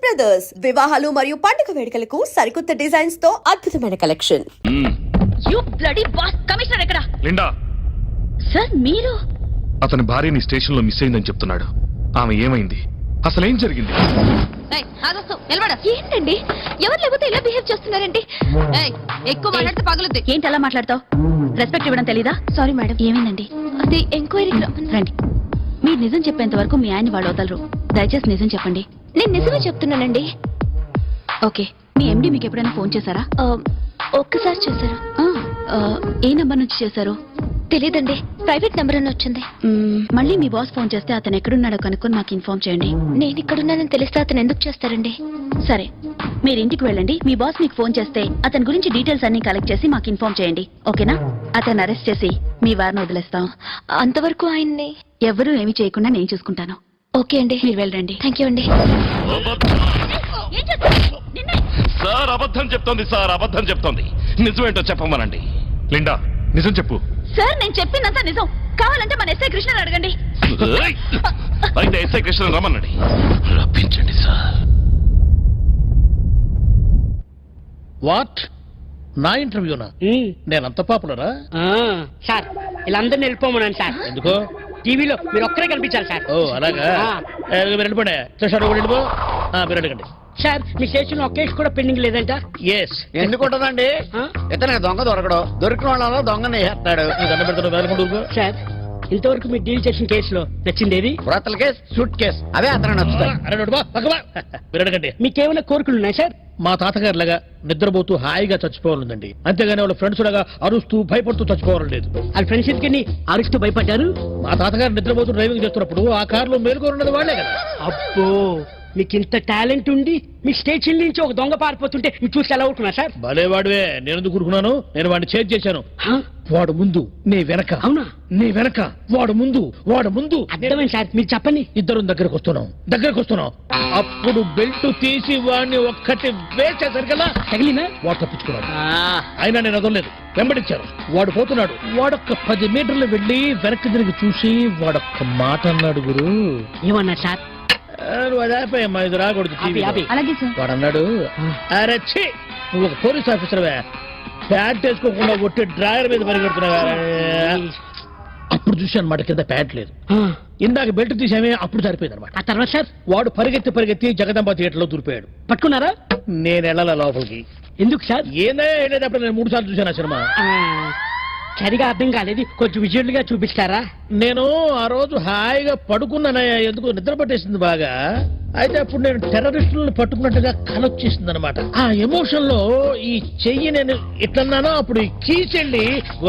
Brothers వివాహాలు మరియు పండుగ వేడుకలకు సరికొత్త డిజైన్స్ తో అద్భుతమైన collection. You bloody boss. Commissioner ఎక్కడ? లిండా సార్ మీరు? అతని భార్యని స్టేషన్ లో మిస్ అయిందని చెప్తున్నాడు. ఆమె ఏమైంది, అసలేం జరిగింది? ఏంటండి ఎవరు లేకపోతే ఇలా బిహేవ్ చేస్తున్నారండి? ఎక్కువ మాట్లాడితే పగులుద్ది. ఏంటి అలా మాట్లాడతావు? రెస్పెక్ట్ ఇవ్వడం తెలీదా? Sorry madam. ఏమైందండి? అది ఎంక్వైరీ. రండి. మీరు నిజం చెప్పేంత వరకు మీ ఆయన్ని వాళ్ళు వదలరు. దయచేసి నిజం చెప్పండి. నేను నిజమే చెప్తున్నానండి. ఓకే, మీ ఎండి మీకు ఎప్పుడైనా ఫోన్ చేశారా? ఒక్కసారి చేశారు. ఏ నంబర్ నుంచి చేశారు? తెలీదండి, ప్రైవేట్ నెంబర్ అని వచ్చింది. మళ్ళీ మీ బాస్ ఫోన్ చేస్తే అతను ఎక్కడున్నాడో కనుక్కొని నాకు ఇన్ఫార్మ్ చేయండి. నేను ఇక్కడున్నానని తెలిస్తే అతను ఎందుకు చేస్తారండి? సరే, మీరు ఇంటికి వెళ్ళండి. మీ బాస్ మీకు ఫోన్ చేస్తే అతని గురించి డీటెయిల్స్ అన్ని కలెక్ట్ చేసి మాకు ఇన్ఫార్మ్ చేయండి. ఓకేనా? అతను అరెస్ట్ చేసి మీ వారిని వదిలేస్తాం. అంతవరకు ఆయన్ని ఎవరూ ఏమీ చేయకుండా నేను చూసుకుంటాను. ఓకే అండి, మీరు వెళ్ళండి. థ్యాంక్ యూ అండి. సార్ అబద్ధం చెప్తోంది, సార్ అబద్ధం చెప్తోంది. నిజమేంటో చెప్పమనండి. లిండా నిజం చెప్పు. సార్ నేను చెప్పిందంతా నిజం. కావాలంటే మన ఎస్ఐ కృష్ణ అడగండి. అయితే ఎస్ఐ కృష్ణ రమ్మనండి. రప్పించండి సార్. వాట్? నా ఇంటర్వ్యూనా? నేనంత పాపులరా? సార్ ఇలా అందరిని వెళ్ళిపోమన్నాను సార్. ఎందుకో? టీవీలో మీరు ఒక్కరే కనిపించాలి సార్. ఓ అలాగా? మీరు వెళ్ళిపోండి. వెళ్ళిపో. మీరు అడగండి. సార్ మీ స్టేషన్ ఒక కేసు కూడా పెండింగ్ లేదంట. ఎస్. ఎందుకుంటుందండి? ఇతనే దొంగ దొరకడు. దొరికిన వాళ్ళలో దొంగని వేస్తాడు. దండ పెడతాడు. వేలకుండా సార్ ఇంతవరకు మీరు డీల్ చేసిన కేసులో నచ్చిందేది? పురాతల కేసు, సూట్ కేసు. అవే అతను నచ్చుతాయి. మీరు అడగండి. మీకేమైనా కోరికలు ఉన్నాయి సార్? మా తాతగారు లాగా నిద్రపోతూ హాయిగా చచ్చిపోవాలండి. అంతేగాని వాళ్ళ ఫ్రెండ్స్ లాగా అరుస్తూ భయపడుతూ చచ్చిపోవాలని లేదు. వాళ్ళ ఫ్రెండ్స్ ఎందుకని అరుస్తూ భయపడ్డారు? మా తాతగారు నిద్రపోతూ డ్రైవింగ్ చేస్తున్నప్పుడు ఆ కారులో మేలుకోరున్నది వాళ్లే కదా. అబ్బో, మీకు ఇంత టాలెంట్ ఉండి మీ స్టేషన్ నుంచి ఒక దొంగ పారిపోతుంటే మీరు చూసి ఎలా అవుతున్నా సార్? భలేవాడివే. నేను ఎందుకు కూరుకున్నాను? నేను వాడిని చేజ్ చేశాను. వాడు ముందు, నీ వెనక. అవునా? నీ వెనక, వాడు ముందు, వాడు ముందు. అర్థమైంది సార్, మీరు చెప్పండి. ఇద్దరు దగ్గరకు వస్తున్నాం. అప్పుడు బెల్ట్ తీసి వాడిని ఒక్కటి వేసేసరికల్లా తగిలినా వాడు తప్పించుకున్నాడు. అయినా నేను వదలలేదు, వెంబడించాను. వాడు పోతున్నాడు. వాడొక్క 10 మీటర్లు వెళ్ళి వెనక్కి తిరిగి చూసి వాడొక్క మాట అన్నాడు. గురు ఏమన్నా సార్? నువ్వు అది ఆపేయమ్మా, ఇది రాకూడదు. వాడు అన్నాడు, అరే ఛీ, నువ్వు ఒక పోలీస్ ఆఫీసర్వే, ప్యాంట్ వేసుకోకుండా కొట్టి డ్రాయర్ మీద పరిగెడుతున్నావా? అప్పుడు చూశాను అనమాట, కింద ప్యాంట్ లేదు. ఇందాక బెల్ట్ తీసామే, అప్పుడు సరిపోయింది అనమాట. ఆ తర్వాత సార్ వాడు పరిగెత్తి జగదంబ థియేటర్ లో దూరిపోయాడు. పట్టుకున్నారా? నేను వెళ్ళాల లోపలికి. ఎందుకు సార్? ఏందే వెళ్ళేటప్పుడు నేను 3 సార్లు చూశాను ఆ సినిమా. సరిగా అర్థం కాలేదు, కొంచెం విజువల్ గా చూపిస్తారా? నేను ఆ రోజు హాయిగా పడుకున్నానయ్యా, ఎందుకు నిద్ర పట్టేసింది బాగా. అయితే అప్పుడు నేను టెర్రరిస్టులను పట్టుకున్నట్టుగా కలొచ్చేసింది అనమాట. ఆ ఎమోషన్ లో ఈ చెయ్యి నేను ఇట్లన్నానో, అప్పుడు ఈ కీస్ వెళ్ళి,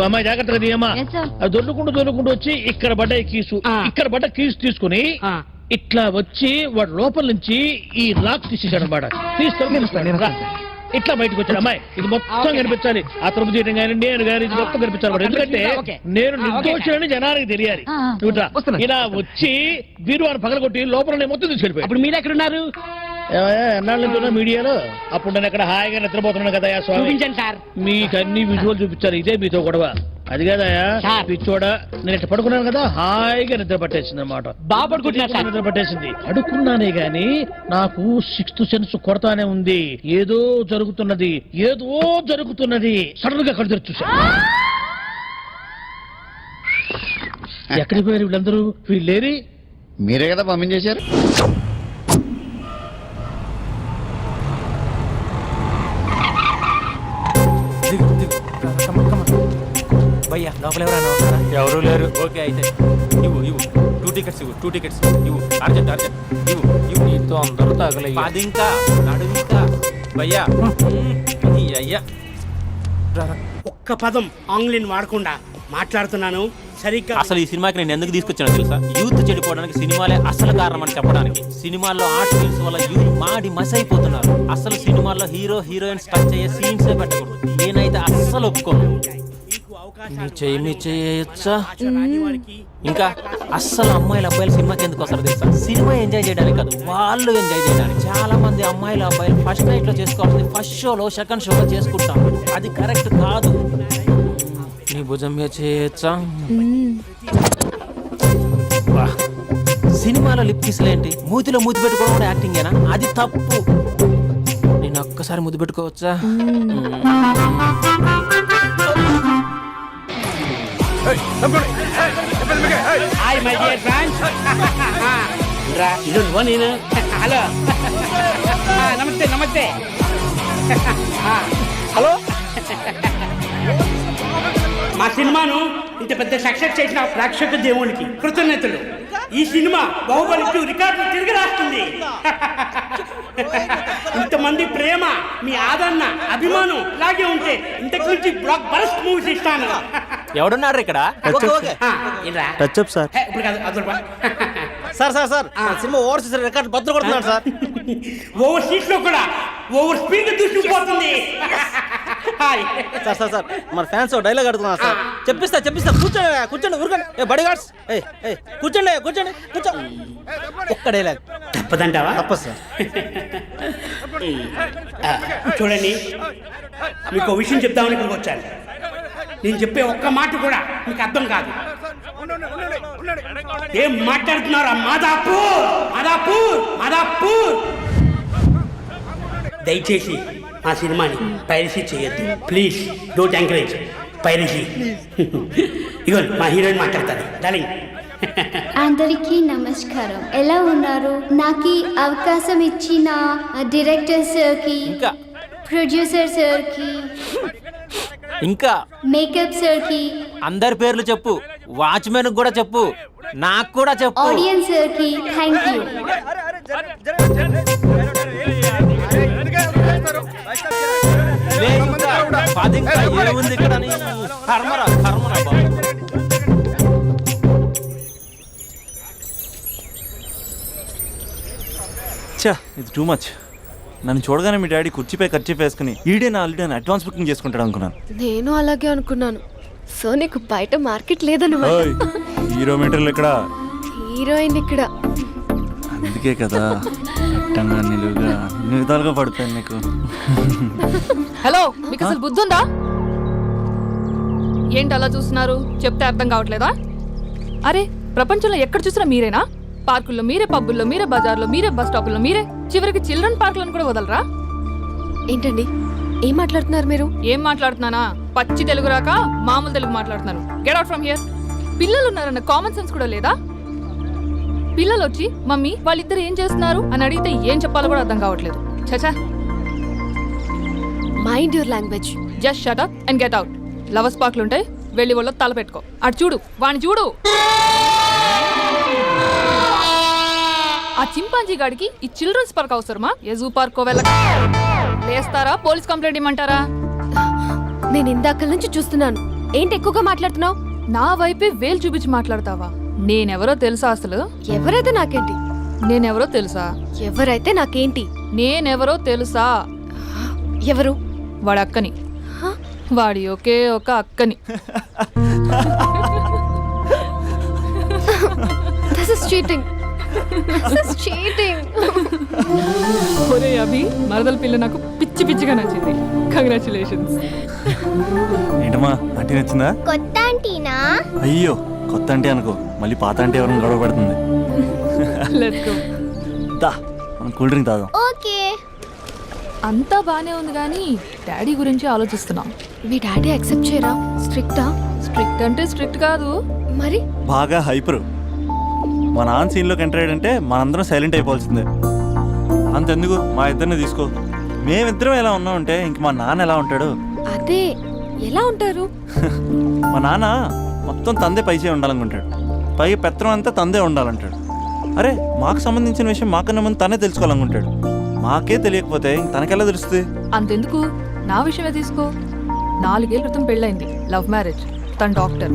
అమ్మాయి జాగ్రత్తగా తీయమ్మా, అది దొర్లుకుంటూ వచ్చి ఇక్కడ పడ్డ కీసు తీసుకుని ఇట్లా వచ్చి వాడు లోపల నుంచి ఈ లాక్ తీసేసాడు అనమాట. తీసుకొని ఇట్లా బయటకు వచ్చాడు. అమ్మాయి ఇది మొత్తం కనిపించాలి, ఆ తరపు చేయడం కానీ నేను కానీ ఇది మొత్తం కనిపించాలి. ఎందుకంటే నేను నిర్దోషులని జనానికి తెలియాలి. ఇలా వచ్చి బీరువాను పగలగొట్టి లోపల మొత్తం తీసుకెళ్ళిపోయి. అప్పుడు మీరు ఎక్కడున్నారు? ఎన్నాళ్ళ నుంచి మీడియాలో. అప్పుడు నేను అక్కడ హాయిగా నిద్రపోతున్నాను కదా స్వామి. సార్ మీకు అన్ని విజువల్ చూపించారు. ఇదే మీతో గొడవ. అది కదయా పిచ్చోడా, నేను ఇట్లా పడుకున్నాను కదా, హాయిగా నిద్ర పట్టేసింది అనమాట. బాగా పడుకుంటున్నా. నిద్ర పట్టేసింది. పడుకున్నానే గాని నాకు 6th సెన్స్ కొడతానే ఉంది. ఏదో జరుగుతున్నది. సడన్ గా కళ్ళు తెరిచి చూసా. ఎక్కడికి పోయారు వీళ్ళందరూ? వీళ్ళేరి? మీరే కదా పంపించేశారు. భయ్యా లోపల ఎవరైనా ఉన్నారా? ఎవరు లేరు. ఓకే అయితే ఇవ్వు 2 టికెట్స్ ఇవ్వు. అర్జెంట్ ఇవ్వు. నీతో అందరూ తగలయ్య. అది ఇంకా నడువింకా భయ్యా. అయ్యా ఒక్క పదం ఆంగ్లీన్ వాడకుండా మాట్లాడుతున్నాను సరిగ్గా. అసలు ఈ సినిమాకి నేను ఎందుకు తీసుకొచ్చానో తెలుసా? యూత్ చెడిపోవడానికి సినిమాలే అసలు కారణం అని చెప్పడానికి. సినిమాల్లో ఆర్ట్ ఫిల్మ్స్ వల్ల యూత్ మాడి మస్ అయిపోతున్నారు. అసలు సినిమాల్లో హీరోయిన్స్ టచ్ అయ్యే సీన్సే పెట్టకూడదు. నేనైతే అస్సలు ఒప్పుకోను. చేయొచ్చా? ఇంకా అస్సలు అబ్బాయిలు సినిమాకి ఎందుకు వస్తారు తెలుసా? సినిమా ఎంజాయ్ చేయడానికి కాదు, వాళ్ళు ఎంజాయ్ చేయడానికి. చాలా మంది అబ్బాయిలు ఫస్ట్ నైట్ లో చేసుకోవాల్సింది ఫస్ట్ షోలో, సెకండ్ షోలో చేసుకుంటాం. అది కరెక్ట్ కాదు. నీ భుజం మీద చేయొచ్చా? సినిమాలో లిప్ కిస్లేంటి, మూతిలో మూతి పెట్టుకోవడం కూడా యాక్టింగేనా? అది తప్పు. నేను ఒక్కసారి ముద్దు పెట్టుకోవచ్చా? Hi my dear friends. రా ఇది నువ్వు నేను. హలో నమస్తే నమస్తే. హలో. మా సినిమాను ఇంత పెద్ద సక్సెస్ చేసిన ప్రేక్షక దేవునికి కృతజ్ఞతలు. ఈ సినిమా బాహుబలి 2 రికార్డులు తిరిగి రాస్తుంది. ఇంతమంది ప్రేమ, మీ ఆదరణ, అభిమానం ఇలాగే ఉంటే ఇంతకు నుంచి బ్లాక్ బరస్ట్ మూవీస్ ఇస్తాను. ఎవడున్నారు ఇక్కడ? Touch up sir. ఇప్పుడు కాదు అదొక సార్ సార్ సార్ సినిమా ఓవర్సీస్ రికార్డ్ బద్దలు కొడుతున్నాడు సార్. ఓవర్ సీట్ లో కూడా ఓవర్ స్పీడ్ దూసుకుపోతుంది. సార్ సార్ సార్ మన ఫ్యాన్స్ డైలాగ్ అడుగుతున్నారు సార్. చెప్పిస్తా కూర్చోండి కూర్చోండి ఊరుకోండి. బడి గార్డ్స్ కూర్చోండి కూర్చో. ఒక్క డైలాగ్ తప్పదంటావా? తప్పదు సార్. చూడండి, మీకు విషయం చెప్దామని ఇక్కడికి వచ్చాను. నేను చెప్పే ఒక్క మాట కూడా మీకు అర్థం కాదు. ఏం మాట్లాడుతున్నారా? మాదాపూర్ మాదాపూర్ మాదాపూర్. దయచేసి ఆ సినిమాని పైరసీ చేయొద్దు ప్లీజ్. Don't encourage piracy. ఇగో మా హీరోయిన్ మాట్లాడతారు. డార్లింగ్. అందరికీ నమస్కారం. ఎలా ఉన్నారు? నాకు ఈ అవకాశం ఇచ్చిన డైరెక్టర్ సార్కి, ఇంకా ప్రొడ్యూసర్ సార్కి, ఇంకా మేకప్ సార్కి, అందరి పేర్లు చెప్పు. వాచ్మెన్ కూడా చెప్పు, నాకు కూడా చెప్పు. ఆడియన్స్ సార్కి థ్యాంక్ యూ. లే ఇంకా, పది ఇంకా ఏముంది ఇక్కడ అని. కర్మరా బాబు. చా ఇది టూ మచ్. నన్ను చూడగానే మీ డాడీ కుర్చీపై ఖర్చు వేసుకుని ఈడే నా ఆల్రెడీ అని అడ్వాన్స్ బుకింగ్ చేసుకుంటాడు అనుకున్నాను. నేను అలాగే అనుకున్నాను. సో నీకు బయట మార్కెట్ లేదన్నమాట. ఓయ్, హీరో మీటర్లు ఇక్కడ, హీరోయిన్ ఇక్కడ. అందుకే కదా అట్టంగా నిలువుగా అన్ని విధాలుగా పడుతాను నీకు. హలో, మీకు అసలు బుద్ధి ఉందా? ఏంటి అలా చూస్తున్నారు? చెప్తే అర్థం కావట్లేదా? అరే, ప్రపంచంలో ఎక్కడ చూసినా మీరేనా? పార్కుల్లో మీరే, పబ్బుల్లో మీరే, బజార్లో మీరే, బస్ స్టాపుల్లో మీరే, చివరికి చిల్డ్రన్ పార్కులను కూడా వదలరా? ఏంటండి ఏం మాట్లాడుతున్నారు మీరు? ఏం మాట్లాడుతున్నానా? పచ్చి తెలుగు రాక మామూలు తెలుగు మాట్లాడుతున్నాను. Get out from here. పిల్లలు ఉన్నారన్న కామన్ సెన్స్ కూడా లేదా? పిల్లలు వచ్చి మమ్మీ వాళ్ళిద్దరు ఏం చేస్తున్నారు అని అడిగితే ఏం చెప్పాలో కూడా అర్థం కావట్లేదు. చచా. Mind your language. Just shut up and get out. Lovers పార్క్లు ఉంటాయి, వెళ్ళి వాళ్ళ తల పెట్టుకో. అటు చూడు, వాణ్ణి చూడు. ఆ చింపాంజీ గాడికి ఈ చిల్డ్రన్స్ పార్క్ అవసరమా? ఏ జూ పార్కో వెళ్ళ లేస్తారా? పోలీస్ కంప్లైంట్ ఇమ్మంటారా? నేను ఇందాక నుంచి చూస్తున్నాను. ఏంటి ఎక్కువగా మాట్లాడుతున్నావు? నా వైపే వేలు చూపించి మాట్లాడతావా? నేనెవరో తెలుసా? అసలు ఎవరైతే నాకేంటి? నేనెవరో తెలుసా? ఎవరైతే నాకేంటి? నేనెవరో తెలుసా? ఎవరు? వాడి అక్కని. వాడి ఒకే ఒక అక్కని. This is cheating. This is cheating. ఒరే అభి, మరదల పిల్ల నాకు పిచ్చి పిచ్చిగా నచ్చింది. కంగ్రాచులేషన్స్. ఏంటమ్మా ఆంటీ నచ్చిందా? కొత్త ఆంటీనా? అయ్యో, కొత్త అంటే అనుకో, మళ్ళీ పాత అంటే ఎవరైనా గొడవ పడుతుంది. Let's go. దా మనం కూల్ డ్రింక్ తాగాం. ఓకే. అంతా బానే ఉంది కానీ డాడీ గురించి ఆలోచిస్తున్నాం. మీ డాడీ యాక్సెప్ట్ చేయరా? స్ట్రిక్టా? స్ట్రిక్ట్ అంటే స్ట్రిక్ట్ కాదు మరి. బాగా హైపర్. మా నాన్న సీన్లోకి ఎంటర్ అయ్యాడంటే మనందరం సైలెంట్ అయిపోవాల్సిందే. అంతెందుకు, మా ఇద్దరిని తీసుకో. మేమిద్దరం ఎలా ఉన్నామంటే ఇంక మా నాన్న ఎలా ఉంటాడు? అదే ఎలా ఉంటారు? మా నాన్న మొత్తం తందే పైచే ఉండాలనుకుంటాడు. పైగా పెత్తనం అంతా తందే ఉండాలంటాడు. అరే, మాకు సంబంధించిన విషయం మాకన్నా ముందు తనే తెలుసుకోవాలనుకుంటాడు. మాకే తెలియకపోతే తనకెలా తెలుస్తుంది? అంతెందుకు, నా విషయమే తీసుకో. 4 ఏళ్ల క్రితం పెళ్ళైంది, లవ్ మ్యారేజ్. తన డాక్టర్.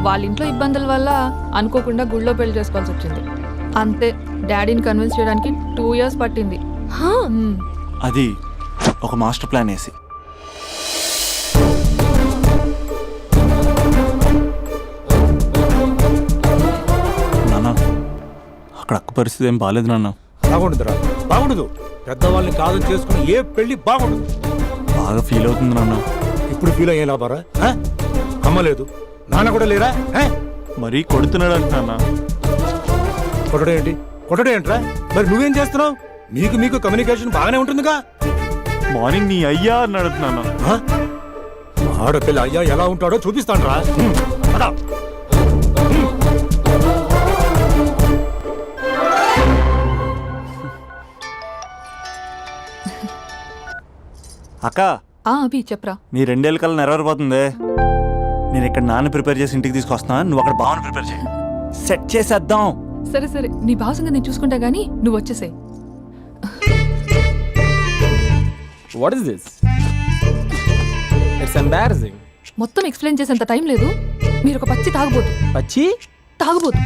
వాళ్ళ ఇంట్లో ఇబ్బందుల వల్ల అనుకోకుండా గుళ్ళో పెళ్లి చేసుకోవాల్సి వచ్చింది. అంతే, డాడీని కన్విన్స్ చేయడానికి 2 years పట్టింది. అది ఒక మాస్టర్ ప్లాన్ వేసి. నాన్న, అక్కడ అక్క పరిస్థితి ఏం బాగాలేదు నాన్న. బాగుండదురా, బాగుండదు. పెద్దవాళ్ళని కాదని చేసుకుని ఏ పెళ్లి బాగుండదు. బాగా ఫీల్ అవుతుంది నాన్న. ఇప్పుడు ఫీల్ అయ్యే లాభారా? అమ్మ లేదు, నాన్న కూడా లేరా? మరీ కొడుతున్నాడు అంటున్నా. కొట్టడం ఏంటి కొట్టడం ఏంట్రా? మరి నువ్వేం చేస్తున్నావు? మీకు కమ్యూనికేషన్ బాగానే ఉంటుందిగా. మార్నింగ్ నీ అయ్యా అని అడుగుతున్నాను. ఆ? ఆడపిల్ల అయ్యా ఎలా ఉంటాడో చూపిస్తాను రా. అక్క అభి చెప్పరా. నీ 2 ఏళ్ళ కల్లా నెరవేరిపోతుంది. నేను ఇక్కడ నాన్న ప్రిపేర్ చేసి ఇంటికి తీసుకొస్తున్నా, నువ్వు అక్కడ బావని ప్రిపేర్ చేయి. సెట్ చేసేద్దాం. సరే సరే, నీ భావసంగా నేను చూసుకుంటా గానీ నువ్వు వచ్చేసాయి. What is this? It's embarrassing. మొత్తం ఎక్స్ప్లెయిన్ చేసేంత టైం లేదు. మీరు ఒక పచ్చి తాగబోతు. పచ్చి తాగబోతు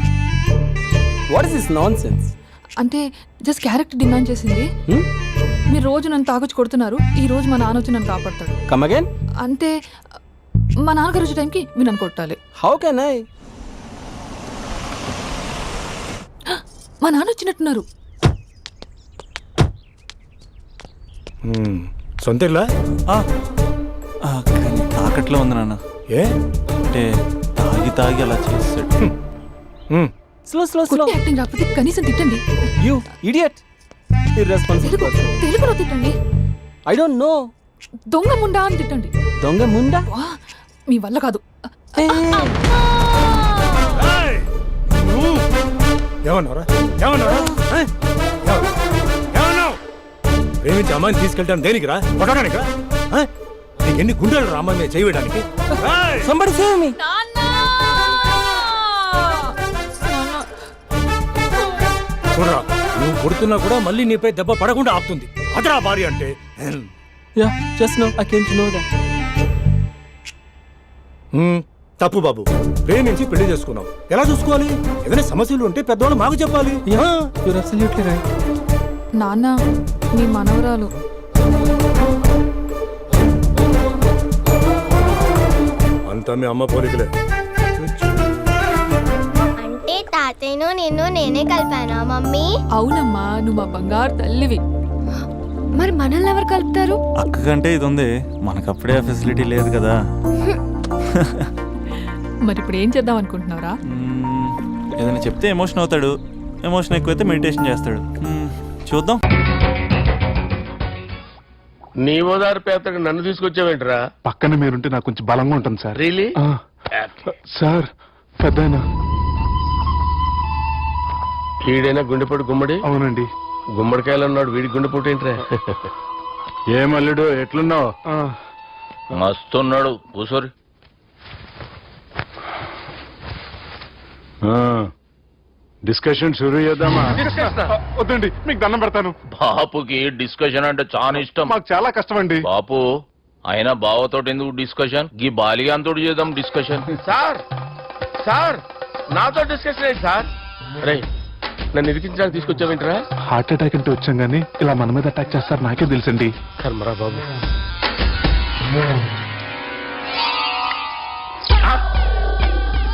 వాట్ ఇస్ దిస్ నాన్సెన్స్? అంటే జస్ట్ క్యారెక్టర్ డిమాండ్ చేసింది. మీరు రోజు నన్ను తాగొచ్చి కొడుతున్నారు, ఈ రోజు మా నాన్న వచ్చి నన్ను కాపాడతాడు. Come again. అంటే మా నాన్నగారు వచ్చే టైంకి మీరు నన్ను కొట్టాలి. How can I? మా నాన్న వచ్చినట్టున్నారు. సొంత ఇల్లా? కానీ తాకట్లో ఉంది నాన్న. ఏ అంటే తాగి అలా చేస్తాడు. Slow slow slow. కొట్టి యాక్టింగ్ రాకపోతే కనీసం తిట్టండి. You idiot. Irresponsible person. తెలుగులో తిట్టండి. I don't know. దొంగ ముండా అని తిట్టండి. దొంగ ముండా? వా, మీ వల్ల కాదు. ఏమన్నారా? ప్రేమించి అమ్మాయిని తీసుకెళ్ళడానికి దేనికి రా? కొట్టడానికి రా? నీకు ఎన్ని గుండెలు రా అమ్మాయి మీద చేయడానికి? Somebody save me. చూడరా, నువ్వు కొడుతున్నా కూడా మళ్ళీ నీపై దెబ్బ పడకుండా ఆపుతుంది. అదరా భార్య అంటే. Yeah, just now I came to know that. తప్పు బాబు. ప్రేమించి పెళ్లి చేసుకున్నావు, ఎలా చూసుకోవాలి? ఏదైనా సమస్యలు ఉంటే పెద్దవాళ్ళు మాకు చెప్పాలి. You're absolutely right. నాన్న, మీ మనవరాలు. అంతా మీ అమ్మ పోలికలే. అంటే తాతయ్యను నిన్ను నేనే కలిపానా మమ్మీ? అవునమ్మా, నువ్వు మా బంగారు తల్లివి. మరి మనల్ని ఎవరు కలుపుతారు? అక్క కంటే ఇది ఉంది, మనకప్పుడే ఆ ఫెసిలిటీ లేదు కదా. మరి ఇప్పుడు ఏం చేద్దాం అనుకుంటున్నారా? ఏదైనా చెప్తే ఎమోషన్ అవుతాడు, ఎమోషన్ ఎక్కువైతే మెడిటేషన్ చేస్తాడు. చూద్దాం. నీ ఓదారు పేదకు నన్ను తీసుకొచ్చావేంట్రా? పక్కన మీరుంటే నాకు కొంచెం బలంగా ఉంటుంది సార్. రియలీ? సార్ పెద్దయినా. ఈడైనా గుండెపోటు గుమ్మడి? అవునండి. గుమ్మడికాయలు అన్నాడు, వీడి గుండెపోటు ఏంట్రా? ఏమల్లుడు ఎట్లున్నావు? మస్తున్నాడు. కూసోరి. డిస్కషన్ షురూ చేద్దామా? వద్దండి, మీకు దండం పెడతాను. బాపుకి డిస్కషన్ అంటే చాలా ఇష్టం. మాకు చాలా కష్టం అండి. బాపు అయినా బావతోటి ఎందుకు డిస్కషన్? గీ బాలిగాంతోటి చేద్దాం డిస్కషన్. సార్ సార్ నాతో డిస్కషన్ ఏంటి సార్? రే, నన్ను ఇరికించడానికి తీసుకొచ్చావేంట్రా? హార్ట్ అటాక్ అంటే వచ్చాం గానీ ఇలా మన మీద అటాక్ చేస్తారు నాకే తెలుసండి. కర్మరా బాబు.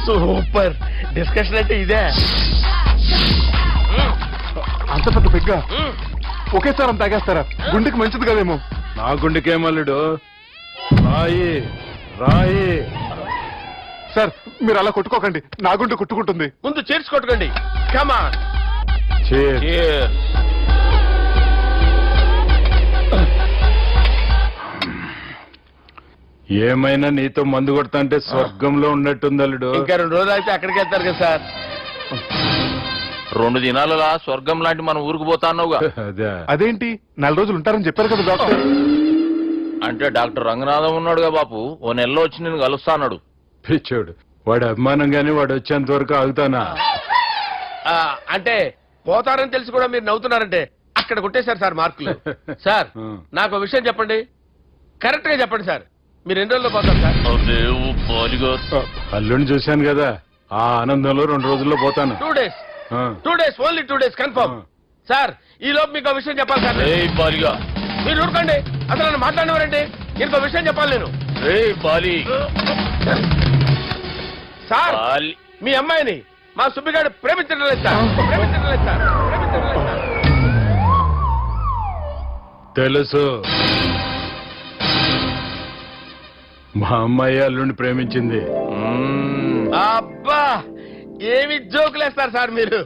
సూపర్ డిస్కషన్ అంటే ఇదే. అంత పెద్ద పెగ్గా ఒకేసారి అంత తాగేస్తారా? గుండెకి మంచిది కదేమో. నా గుండెకేమల్లుడు? రాయి రాయి. సార్ మీరు అలా కొట్టుకోకండి, నా గుండె కొట్టుకుంటుంది. ముందు చేర్చి కొట్టుకోండి. కమాన్. ఏమైనా నీతో మందు కొడతా అంటే స్వర్గంలో ఉన్నట్టుంది అల్లుడు. ఇంకా 2 రోజులు అయితే అక్కడికి వెళ్తారు కదా సార్. 2 దినాలలో స్వర్గం లాంటి మనం ఊరికి పోతాన్నావుగా. అదేంటి 4 రోజులు ఉంటారని చెప్పారు కదా డాక్టర్. అంటే డాక్టర్ రంగనాథం ఉన్నాడుగా బాపు, ఓ నెలలో వచ్చి నేను కలుస్తా అన్నాడు. పిచ్చోడు, వాడు అభిమానంగానే వాడు వచ్చేంత వరకు ఆగుతానా? అంటే పోతారని తెలిసి కూడా మీరు నవ్వుతున్నారంటే అక్కడ కొట్టేశారు సార్ మార్కులు. సార్ నాకు విషయం చెప్పండి, కరెక్ట్ గా చెప్పండి సార్. మీరు ఎన్ని రోజుల్లో పోతారు సార్? అల్లుడిని చూశాను కదా, ఆ ఆనందంలో 2 రోజుల్లో పోతాను. 2 days. 2 days, only 2 days confirm. Sir ఈ లోపు మీకు విషయం చెప్పాలి సార్. మీరు ఊరుకోండి, అసలు నన్ను మాట్లాడినవారండి. ఇంకో విషయం చెప్పాలి నేను. సార్ మీ అమ్మాయిని మా సుబ్బిగాడు ప్రేమించడం లేదు సార్. ప్రేమించడం లేదు సార్. ప్రేమించడం లేదు సార్. తెలుసు, మా అమ్మాయి అల్లుడిని ప్రేమించింది. అబ్బా ఏమి జోకులేస్తారు సార్ మీరు.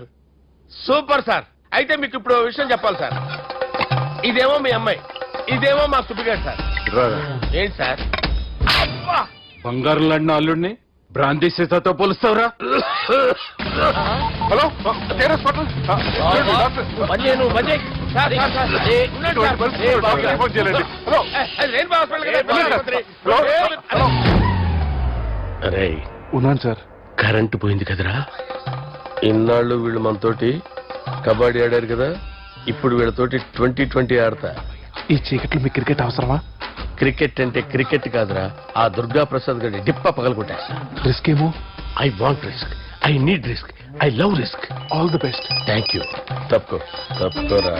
Super sir. అయితే మీకు ఇప్పుడు ఓ విషయం చెప్పాలి సార్. ఇదేమో మీ అమ్మాయి, ఇదేమో మా సుబ్బిగారు సార్. ఏంటి సార్? అబ్బా! బంగారం లాంటి అల్లుడిని బ్రాంతి సీతతో పోలుస్తావురా? హలో కేరస్ పటల్ సార్, సార్, సార్. ఏ, ఉండండి సార్. ఏ, బాబు గారు. ఫోన్ చేయాలండి. హలో అది రెయిన్బో హాస్పిటల్ కదా, హలో ఆసుపత్రి. హలో అరే ఉన్నాను సార్. కరెంటు పోయింది కదరా. ఇన్నాళ్ళు వీళ్ళు మనతోటి కబడ్డీ ఆడారు కదా, ఇప్పుడు వీళ్ళతోటి 2020 ఆడతా. ఈ చీకట్లో మీకు క్రికెట్ అవసరమా? క్రికెట్ అంటే క్రికెట్ కాదురా, ఆ దుర్గా ప్రసాద్ గారి డిప్ప పగలగొట్టేస్తా. రిస్క్ ఏమో. I want risk, I need risk, I love risk. All the best. Thank you. తప్పుకోరా.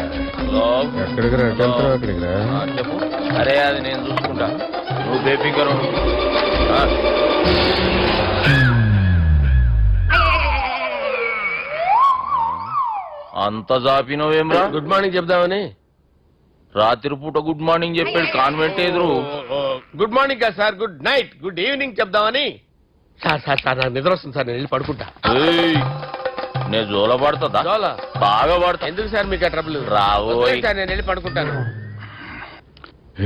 ఎక్కడికి రా? అక్కడికి రా. చెప్పు. అరే అది నేను చూసుకుంటా, నువ్వు బేఫికర్ ఉండు. అంత జాపినవేమ్రా? గుడ్ మార్నింగ్ చెప్దామని. రాత్రి పూట గుడ్ మార్నింగ్ చెప్పాడు కాన్వెంట్ ఎదురు. గుడ్ మార్నింగ్ కాదు sir, good night, good evening చెప్దామని. సార్ సార్ సార్ నాకు నిద్ర వస్తుంది సార్, నేను వెళ్ళి పడుకుంటా. ఏయ్, నేను జోల పడుతుందా? జోలా? బాగా పడతా. ఎందుకు సార్ మీకు ఆ ట్రబుల్? రావోయ్. వదిలేయ్ సార్, నేను వెళ్ళి పడుకుంటాను.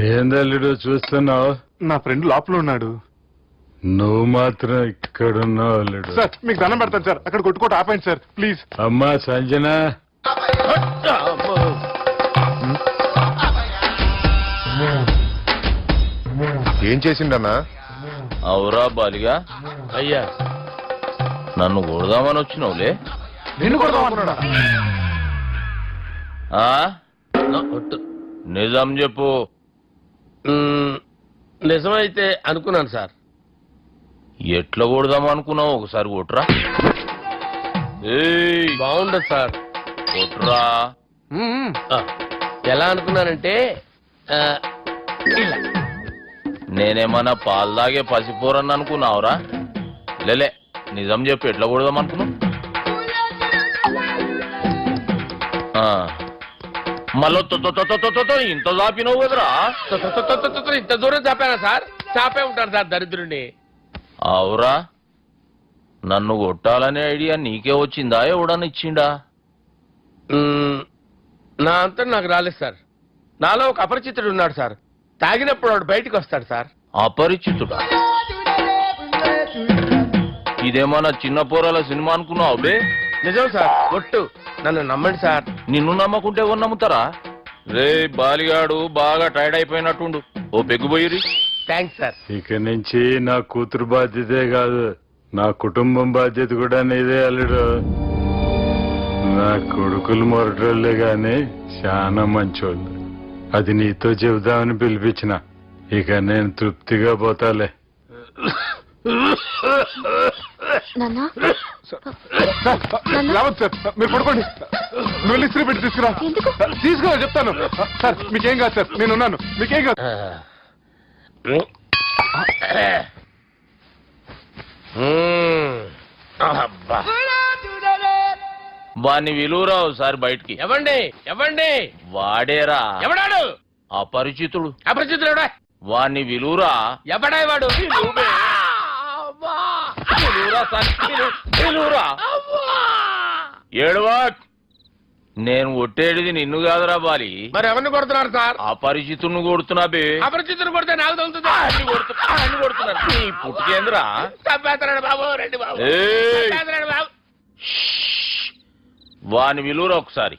ఏందల్లుడు చూస్తున్నావు? నా ఫ్రెండ్ లోపల ఉన్నాడు. నువ్వు మాత్రం ఇక్కడున్నావు అల్లుడు. సార్ మీకు దండం పెడతాను సార్, అక్కడ కొట్టుకోట ఆపండి సార్ ప్లీజ్. అమ్మా సంజన, అమ్మో. ఏం చేసిండన్నా? అవురా బాలిగా, అయ్యా నన్ను కొడదామని వచ్చినావులే. నిన్ను కొడదామన్నాడా? ఆ? ఒట్టు. నిజం చెప్పు. నిజమైతే అనుకున్నాను సార్. ఎట్లా కొడదాం అనుకున్నావు? ఒకసారి కొట్రా. ఏయ్, బాగుండదు సార్. కొట్రా. ఆ, ఎలా అనుకున్నానంటే ఆ, ఇలా. నేనేమన్నా పాలు తాగే పసిపోరని అనుకున్నావురా? లేలే, నిజం చెప్పు, ఎట్లా కొడదాం అనుకున్నావు? మళ్ళీ ఇంత చాపినావు కదరా? ఇంత దూరం చాపానా సార్? చాపే ఉంటాను సార్ దరిద్రుడిని. అవురా, నన్ను కొట్టాలనే ఐడియా నీకే వచ్చిందా? ఎవడన్నా ఇచ్చిండా? నా అంతా నాకు రాలేదు సార్. నాలో ఒక అపరిచితుడు ఉన్నాడు సార్. తాగినప్పుడు వాడు బయటికి వస్తాడు సార్. అపరిచితుడా? ఇదేమన్నా చిన్న పోరాల సినిమా అనుకున్నావు బే? నిజం సార్, ఒట్టు. నన్ను నమ్మండి సార్. నిన్ను నమ్మకుంటే ఎవరు నమ్ముతారా? రే బాలిగాడు బాగా టైర్డ్ అయిపోయినట్టుండు, ఓ పెగ్గుబోయిరి. Thanks sir. ఇక నుంచి నా కూతురు బాధ్యతే కాదు, నా కుటుంబం బాధ్యత కూడా నీదే అల్లుడు. నా కొడుకులు మొరటోళ్ళే గాని చాలా మంచోళ్ళు. అది నీతో చెబుదామని పిలిపించిన. ఇక నేను తృప్తిగా పోతాలే. సార్ మీరు పడుకోండి, నువ్వు ఇస్త్రీ పెట్టి తీసుకురా. తీసుకురా చెప్తాను. సార్ మీకేం కాదు సార్, నేనున్నాను, మీకేం కాదు. అబ్బా. వాణ్ణి విలువరా ఒకసారి బయటికి. ఎవండి ఎవండి? వాడేరా, ఎవడాడు? అపరిచితుడు. అపరిచితుడు ఎవడా? వాణ్ణి విలువరా. ఎవడా వాడు? విలువరా సార్, విలువరా. ఏడవా, నేను కొట్టేడిది నిన్ను కాదురా బాలి. మరి ఎవరిని కొడుతున్నారు సార్? అపరిచితుడిని కొడుతున్నా బే. అపరిచితుడు కొడితే నాకు తగులుతుంది. అన్ని కొడుతున్నారు. నీ పుట్టుకేంద్రా? చంపేస్తున్నాడు బాబు, రండి బాబు. ఏయ్, చంపేస్తున్నాడు బాబు. వాని విలువరా ఒకసారి.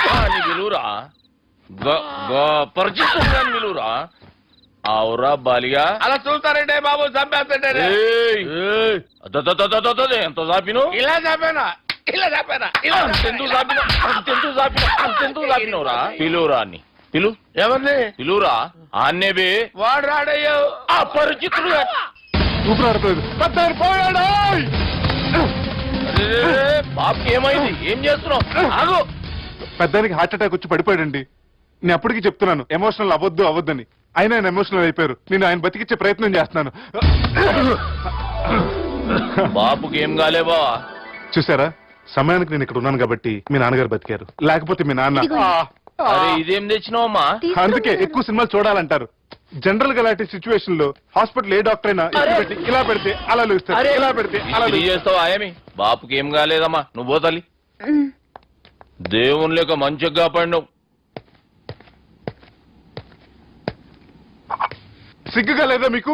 వాని విలువరా. పరిచితుడు విలువరా. అవురా బాలిగా. అలా చూస్తారంటే బాబు, చంపేస్తాడే. ఎంత చాపిను? ఇలా చంపానా? ఇలా చంపానా? అంతెందుకు చాపినవురా? పిలువురా అన్ని. పిలు. ఎవరిని? పిలువురా. ఆన్నే బే. వాడు రాడయ్యో. అపరిచితుడు. బాబుకి ఏమైంది? ఏం చేస్తున్నావు? ఆగు. పెద్దానికి హార్ట్ అటాక్ వచ్చి పడిపోయాడండి. నేను అప్పటికి చెప్తున్నాను ఎమోషనల్ అవ్వద్దని. ఆయన ఎమోషనల్ అయిపోయారు. నేను ఆయన బతికిచ్చే ప్రయత్నం చేస్తున్నాను. బాబుకి ఏం కాలే బావా? చూసారా, సమయానికి నేను ఇక్కడ ఉన్నాను కాబట్టి మీ నాన్నగారు బతికారు. లేకపోతే మీ నాన్న. అరే ఇదేం తెచ్చినావమ్మా? అందుకే ఎక్కువ సినిమాలు చూడాలంటారు. జనరల్ గా ఇలాంటి సిచ్యువేషన్ లో హాస్పిటల్ ఏ డాక్టర్ అయినా ఇలా పెట్టి ఇలా పెడితే అలా లూస్తారు, ఇలా పెడితే అలా చేస్తావా? ఏమి బాబుకి ఏం కాలేదమ్మా, నువ్వు పోతాలి. దేవుని లేక మంచిగా పడినావు. సిగ్గుగా లేదా మీకు?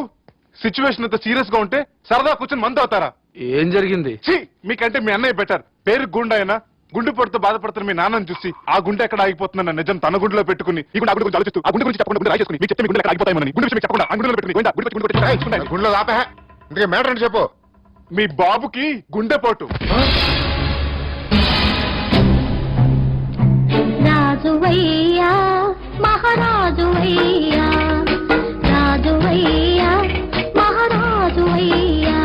సిచ్యువేషన్ అంత సీరియస్ గా ఉంటే సరదా కూర్చొని మందు అవుతారా? ఏం జరిగింది? మీకంటే మీ అన్నయ్య బెటర్. పేరు గుండె అయినా గుండె పొడితో బాధపడుతున్న మీ నాన్నని చూసి ఆ గుండె ఎక్కడ ఆగిపోతుందన్న నిజం తన గుండెలో పెట్టుకుని ఈ గుండె గురించి ఆలోచిస్తూ ఆ గుండె గురించి చెప్పకుండా గుండె రాజేసుకుని మీకు చెప్తే మీ గుండె ఎక్కడ ఆగిపోతాయని గుండె విషయం చెప్పకుండా ఆ గుండెలో పెట్టుకుని గుండెలో ఆపే ఇందుకే మ్యాటర్ అని చెప్పు. మీ బాబుకి గుండెపోటు. రాజువయ్యా మహారాజువయ్యా రాజువయ్యా మహారాజువయ్యా.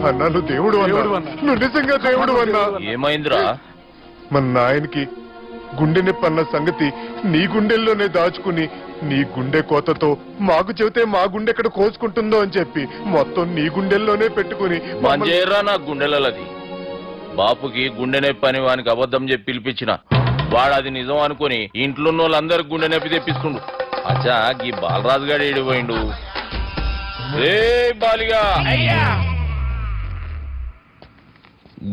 అన్నా నువ్వు దేవుడు అన్నా, నువ్వు నిజంగా దేవుడు అన్నా. ఏమైందిరా? మన నాయనకి గుండె నొప్పి అన్న సంగతి నీ గుండెల్లోనే దాచుకుని నీ గుండె కోతతో మాకు చెబితే మా గుండె ఎక్కడ కోసుకుంటుందో అని చెప్పి మొత్తం నీ గుండెల్లోనే పెట్టుకుని మంజేరా నా గుండెలది. బాపుకి గుండె నొప్పి అని వానికి అబద్ధం చెప్పి పిలిపించిన వాడు అది నిజం అనుకుని ఇంట్లో ఉన్న వాళ్ళందరికి గుండె నొప్పి తెప్పిస్తుండు. అచ్చా ఈ బాలరాజు గారు ఏడిపోయిండు. రే బాలిగా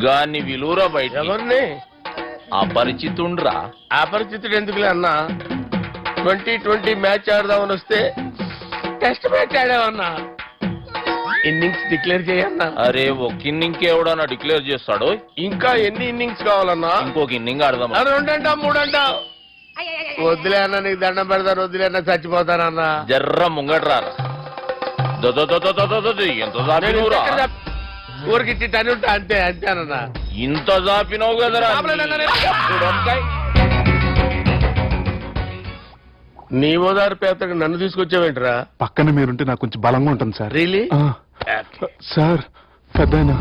గాన్ని విలువరా బయట. ఎవరిని? అపరిచితుండ్రా. అపరిచితుడు ఎందుకులే అన్నా? 2020 మ్యాచ్ ఆడదామని వస్తే టెస్ట్ మ్యాచ్ ఆడామన్నా. ఇన్నింగ్స్ డిక్లేర్ చేయన్నా. అరే ఒక ఇన్నింగ్ ఎవడన్నా డిక్లేర్ చేస్తాడు? ఇంకా ఎన్ని ఇన్నింగ్స్ కావాలన్నా? ఇంకొక ఇన్నింగ్ ఆడదాం. 2 అంటా 3 అంటా? వద్దులే అన్న, నీకు దండం పెడతాను. వద్దులే అన్న, చచ్చిపోతానన్నా. జర్ర ముంగట్రారా. ఎంత జాపినవురా? ఊరికి టని ఉంటా అంతే అంతేనన్నా. ఇంత జాపినవు కదరా. నీ ఓదారు పేదకు నన్ను తీసుకొచ్చావేంట్రా? పక్కన మీరుంటే నాకు కొంచెం బలంగా ఉంటుంది సార్. రియలీ? సార్ పెద్దయినా.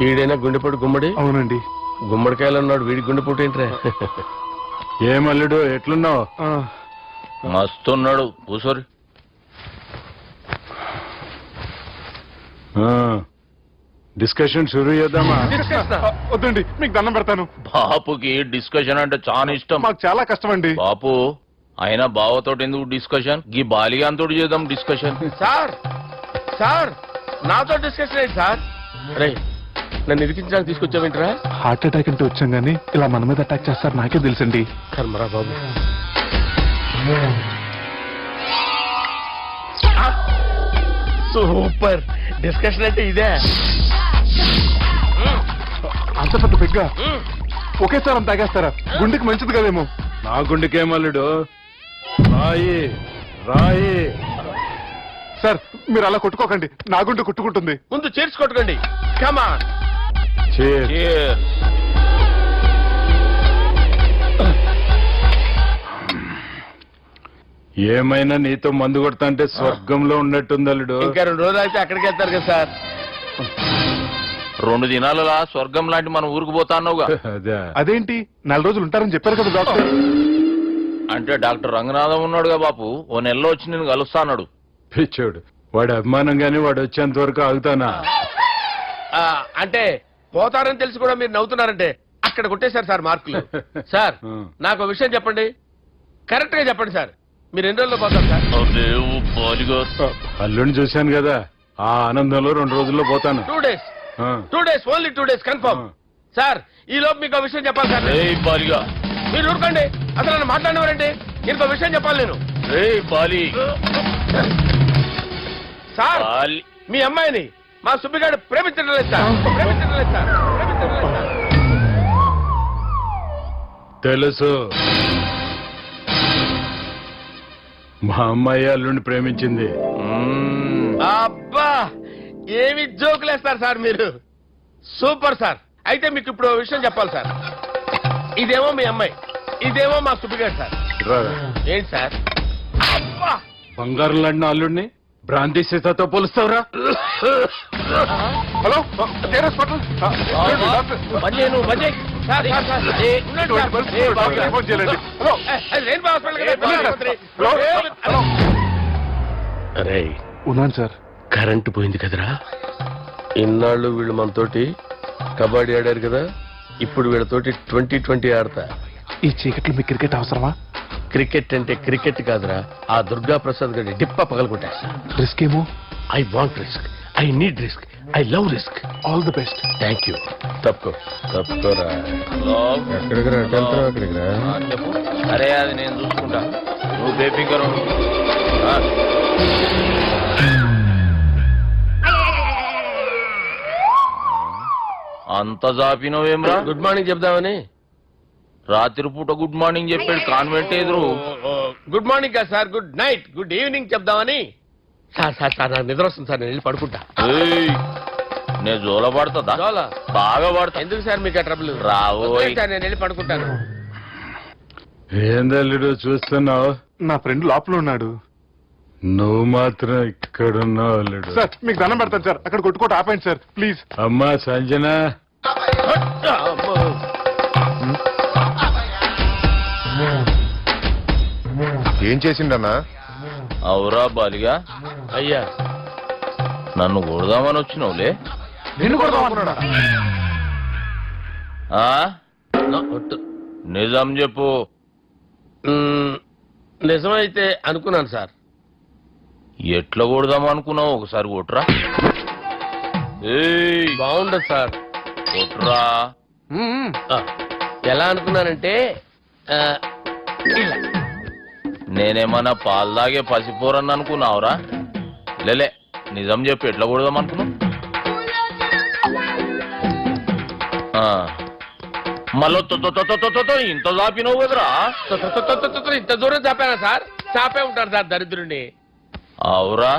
ఈడైనా గుండెపోటు గుమ్మడి? అవునండి. గుమ్మడికాయలు అన్నాడు, వీడి గుండెపోటు ఏంట్రా? ఏమల్లుడు ఎట్లున్నావు? మస్తున్నాడు. కూసోరి. డిస్కషన్ షురూ చేద్దామా? వద్దండి, మీకు దండం పెడతాను. బాపుకి డిస్కషన్ అంటే చాలా ఇష్టం. మాకు చాలా కష్టం అండి. బాపు అయినా బావతోటి ఎందుకు డిస్కషన్? గీ బాలిగాంతో చేద్దాం డిస్కషన్. సార్ సార్ నాతో డిస్కషన్ ఏంటి సార్? రే నన్ను ఇరికించడానికి తీసుకొచ్చావేంట్రా? హార్ట్ అటాక్ అంటే వచ్చాం గానీ ఇలా మన మీద అటాక్ చేస్తారు నాకే తెలుసండి. కర్మరా బాబు. సూపర్ డిస్కషన్ అంటే ఇదే. అంత పెద్ద పెగ్గ ఒకేసారి అంత తాగేస్తారా? గుండెకి మంచిది కదేమో. నా గుండెకేమల్లుడు రాయి రాయి. సార్ మీరు అలా కొట్టుకోకండి, నా గుండె కొట్టుకుంటుంది. ముందు చేర్చి కొట్టుకోండి. కమాన్. ఏమైనా నీతో మందు కొడతా అంటే స్వర్గంలో ఉన్నట్టుంది అల్లుడు. ఇంకా 2 రోజులు అయితే అక్కడికి వెళ్తారు కదా సార్. 2 దినాలలా స్వర్గం లాంటి మనం ఊరికి పోతా అన్నావుగా. అదేంటి 4 రోజులు ఉంటారని చెప్పారు కదా డాక్టర్. అంటే డాక్టర్ రంగనాథం ఉన్నాడుగా బాపు, ఓ నెలలో వచ్చి నేను కలుస్తా అన్నాడు. పిచ్చోడు వాడి అభిమానం గాని వాడు వచ్చేంత వరకు ఆగుతానా? అంటే పోతారని తెలిసి కూడా మీరు నవ్వుతున్నారంటే అక్కడ కొట్టేశారు సార్ మార్కులు. సార్ నాకు ఒక విషయం చెప్పండి, కరెక్ట్ గా చెప్పండి సార్. మీరు ఎన్ని రోజుల్లో పోతారు సార్? అల్లుడిని చూశాను కదా, ఆ ఆనందంలో 2 రోజుల్లో పోతాను. 2 days. 2 days, only 2 days confirm. Sir ఈ లోపు మీకు విషయం చెప్పాలి సార్. మీరు ఊరుకోండి, అసలు నన్ను మాట్లాడినవారండి. ఇంకో విషయం చెప్పాలి నేను. సార్ మీ అమ్మాయిని మా సుబ్బిగాడు ప్రేమించడం లేదు సార్. ప్రేమించడం లేదు సార్. ప్రేమించడం లేదు సార్. తెలుసు, మా అమ్మాయి అల్లుడిని ప్రేమించింది. అబ్బా ఏమి జోకులేస్తారు సార్ మీరు. Super sir. అయితే మీకు ఇప్పుడు ఓ విషయం చెప్పాలి సార్. ఇదేమో మీ అమ్మాయి, ఇదేమో మా సుబ్బిగాడు సార్. ఏంటి సార్? అబ్బా బంగారం లాంటి అల్లుడిని భ్రాంతి సీతతో పోలుస్తావురా? హలో అరే ఉన్నాను సార్. కరెంటు పోయింది కదరా. ఇన్నాళ్ళు వీళ్ళు మనతోటి కబడ్డీ ఆడారు కదా, ఇప్పుడు వీళ్ళతోటి 2020 ఆడతా. ఈ చీకట్లో మీ క్రికెట్ అవసరమా? క్రికెట్ అంటే క్రికెట్ కాదురా, ఆ దుర్గా ప్రసాద్ గారి డిప్ప పగలగొట్టేస్తా. రిస్క్ ఏమో. I want risk. I need risk, I love risk. All the best. Thank you. తప్పుకోరా. చెప్పు. అరే అది నేను చూసుకుంటా, నువ్వు బేఫికర్ ఉండు. అంత జాపినవేమ్రా? గుడ్ మార్నింగ్ చెప్దామని. రాత్రి పూట గుడ్ మార్నింగ్ చెప్పాడు కాన్వెంట్ ఎదురు. గుడ్ మార్నింగ్ కాదు sir, good night, good evening చెప్దామని. సార్ నాకు నిద్ర వస్తుంది సార్, నేను వెళ్ళి పడుకుంటా. ఏయ్, నేను జోల పడుతుందా? జోల? బాగా పడతా. ఎందుకు సార్ మీకు ఆ ట్రబుల్? రావోయ్. సార్ నేను వెళ్ళి పడుకుంటాను. ఏందల్లుడు చూస్తున్నావు? నా ఫ్రెండ్ లోపల ఉన్నాడు. నువ్వు మాత్రం ఇక్కడున్నావు అల్లుడు. సార్ మీకు దండం పెడతాను సార్, అక్కడ కొట్టుకోట ఆపండి సార్ ప్లీజ్. అమ్మా సంజన, ఏం చేసిండన్నా? అవురా బాలిగా, అయ్యా నన్ను కొడదామని వచ్చినావులే. నిన్ను కొడదామన్నాడా? ఆ? నిజం చెప్పు. నిజమైతే అనుకున్నాను సార్. ఎట్లా కొడదాం అనుకున్నావు? ఒకసారి కొట్రా. ఏయ్, బాగుండదు సార్. కొట్రా. ఆ, ఎలా అనుకున్నానంటే ఇలా. నేనేమన్నా పాలు తాగే పసిపోరని అనుకున్నావురా? లేలే, నిజం చెప్పు, ఎట్లా కొడదాం అనుకున్నావు? మళ్ళీ ఇంత చాపినావు కదరా? ఇంత దూరం చాపానా సార్? చాపే ఉంటారు సార్ దరిద్రుడిని. అవురా,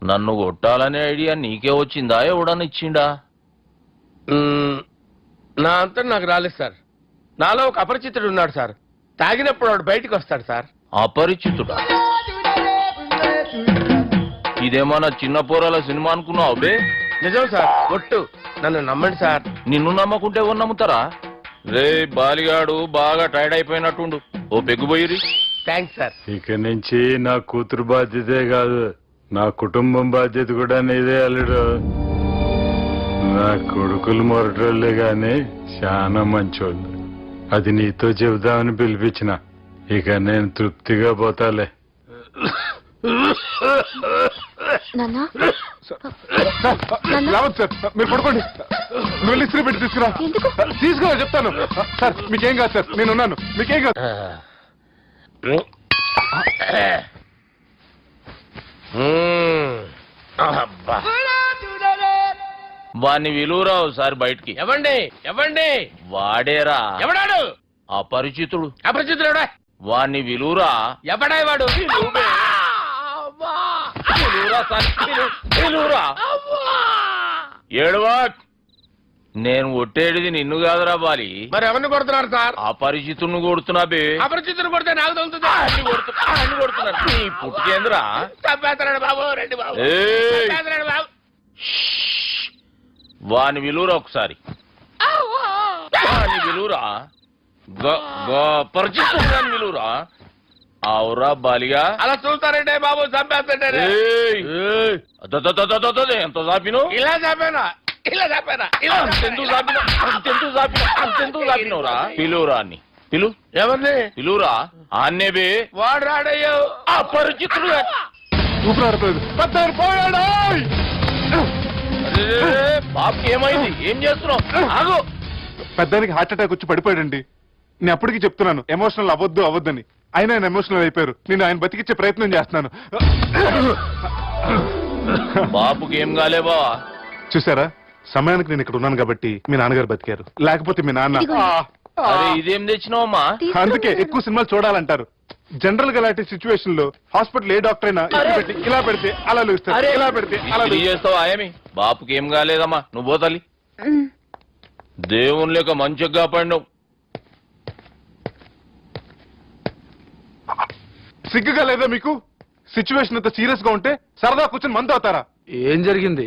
నన్ను కొట్టాలనే ఐడియా నీకే వచ్చిందా? ఎవడన్నా ఇచ్చిండా? నా అంతా నాకు రాలేదు సార్. నాలో ఒక అపరిచితుడు ఉన్నాడు సార్. తాగినప్పుడు వాడు బయటికి వస్తాడు సార్. అపరిచితుడా? ఇదేమన్నా చిన్న పోరాల సినిమా అనుకున్నావు బే? నిజం సార్, ఒట్టు, నన్ను నమ్మండి సార్. నిన్ను నమ్మకుంటే ఎవరు నమ్ముతారా? రే బాలిగాడు బాగా టైర్డ్ అయిపోయినట్టుండు, ఓ పెగ్గుపోయిరి. Thanks sir. ఇక నుంచి నా కూతురు బాధ్యతే కాదు, నా కుటుంబం బాధ్యత కూడా నీదే అల్లుడు. నా కొడుకులు మొరటోళ్ళే గాని చాలా మంచోళ్ళు. అది నీతో చెబుదామని పిలిపించిన. ఇక నేను తృప్తిగా పోతాలే. రావద్దు సార్, మీరు పడుకోండి. నువ్వు వెళ్ళి ఇస్త్రీ పెట్టి తీసుకురా. తీసుకురా చెప్తాను. సార్ మీకేం కాదు సార్, నేను ఉన్నాను, మీకేం కాదు. అబ్బా. వాణ్ణి విలువరా ఒకసారి బయటికి. ఎవండి ఎవండి? వాడేరా. ఎవడాడు? అపరిచితుడు. అపరిచితుడు ఎవడా? వాణ్ణి విలువరా. ఎవడా వాడు? ఏడవా. నేను ఒట్టేడిది నిన్ను కాదురా బాలి. మరి ఎవరిని కొడుతున్నారు సార్? అపరిచితుడిని కొడుతున్నా బే. అపరిచితుడు కొడితే నాకు తగులుతుంది. అన్ని కొడుతున్నారు. నీ పుట్టుకేంద్రా? చంపేస్తాడు బాబు, రండి బాబు. ఏయ్, చంపేస్తాడు బాబు. వాని విలువరా ఒకసారి. వాని విలువరా. పరిచితుడు విలువరా. అవురా బాలిగా. అలా చూస్తారంటే బాబు, చంపేస్తాడు. ఎంత చాపిను? ఇలా చంపానా? ఇలా చంపానా? అంతెందుకు చాపినవురా? పిలువురా అన్ని. పిలు. ఎవరిని పిలువురా. ఆన్నే బే. వాడు రాడయ్యో. అపరిచితుడు. ఊపిరాడలేదు. పెద్ద పోయాడు. బాబుకి ఏమైంది? ఏం చేస్తున్నావు? ఆగు. పెద్దానికి హార్ట్ అటాక్ వచ్చి పడిపోయాడండి. నేను అప్పటికి చెప్తున్నాను ఎమోషనల్ అవ్వద్దని. ఆయన ఎమోషనల్ అయిపోయారు. నేను ఆయన బతికిచ్చే ప్రయత్నం చేస్తున్నాను. బాబుకి ఏం కాలే బావా? చూసారా, సమయానికి నేను ఇక్కడ ఉన్నాను కాబట్టి మీ నాన్నగారు బతికారు. లేకపోతే మీ నాన్న. అరే ఇదేం తెచ్చినావమ్మా? అందుకే ఎక్కువ సినిమాలు చూడాలంటారు. జనరల్ గా ఇలాంటి సిచ్యువేషన్ లో హాస్పిటల్ ఏ డాక్టర్ అయినా ఇలా పెడితే అలా లూస్తారు, ఇలా పెడితే అలా చేస్తావా ఏమి? బాపుకి ఏం కాలేదమ్మా, నువ్వు పోతల్లి. దేవుని లేక మంచిగా కాపాడినావు. సిగ్గుగా లేదా మీకు? సిచ్యువేషన్ అంత సీరియస్ గా ఉంటే సరదా కూర్చొని మందు అవుతారా? ఏం జరిగింది?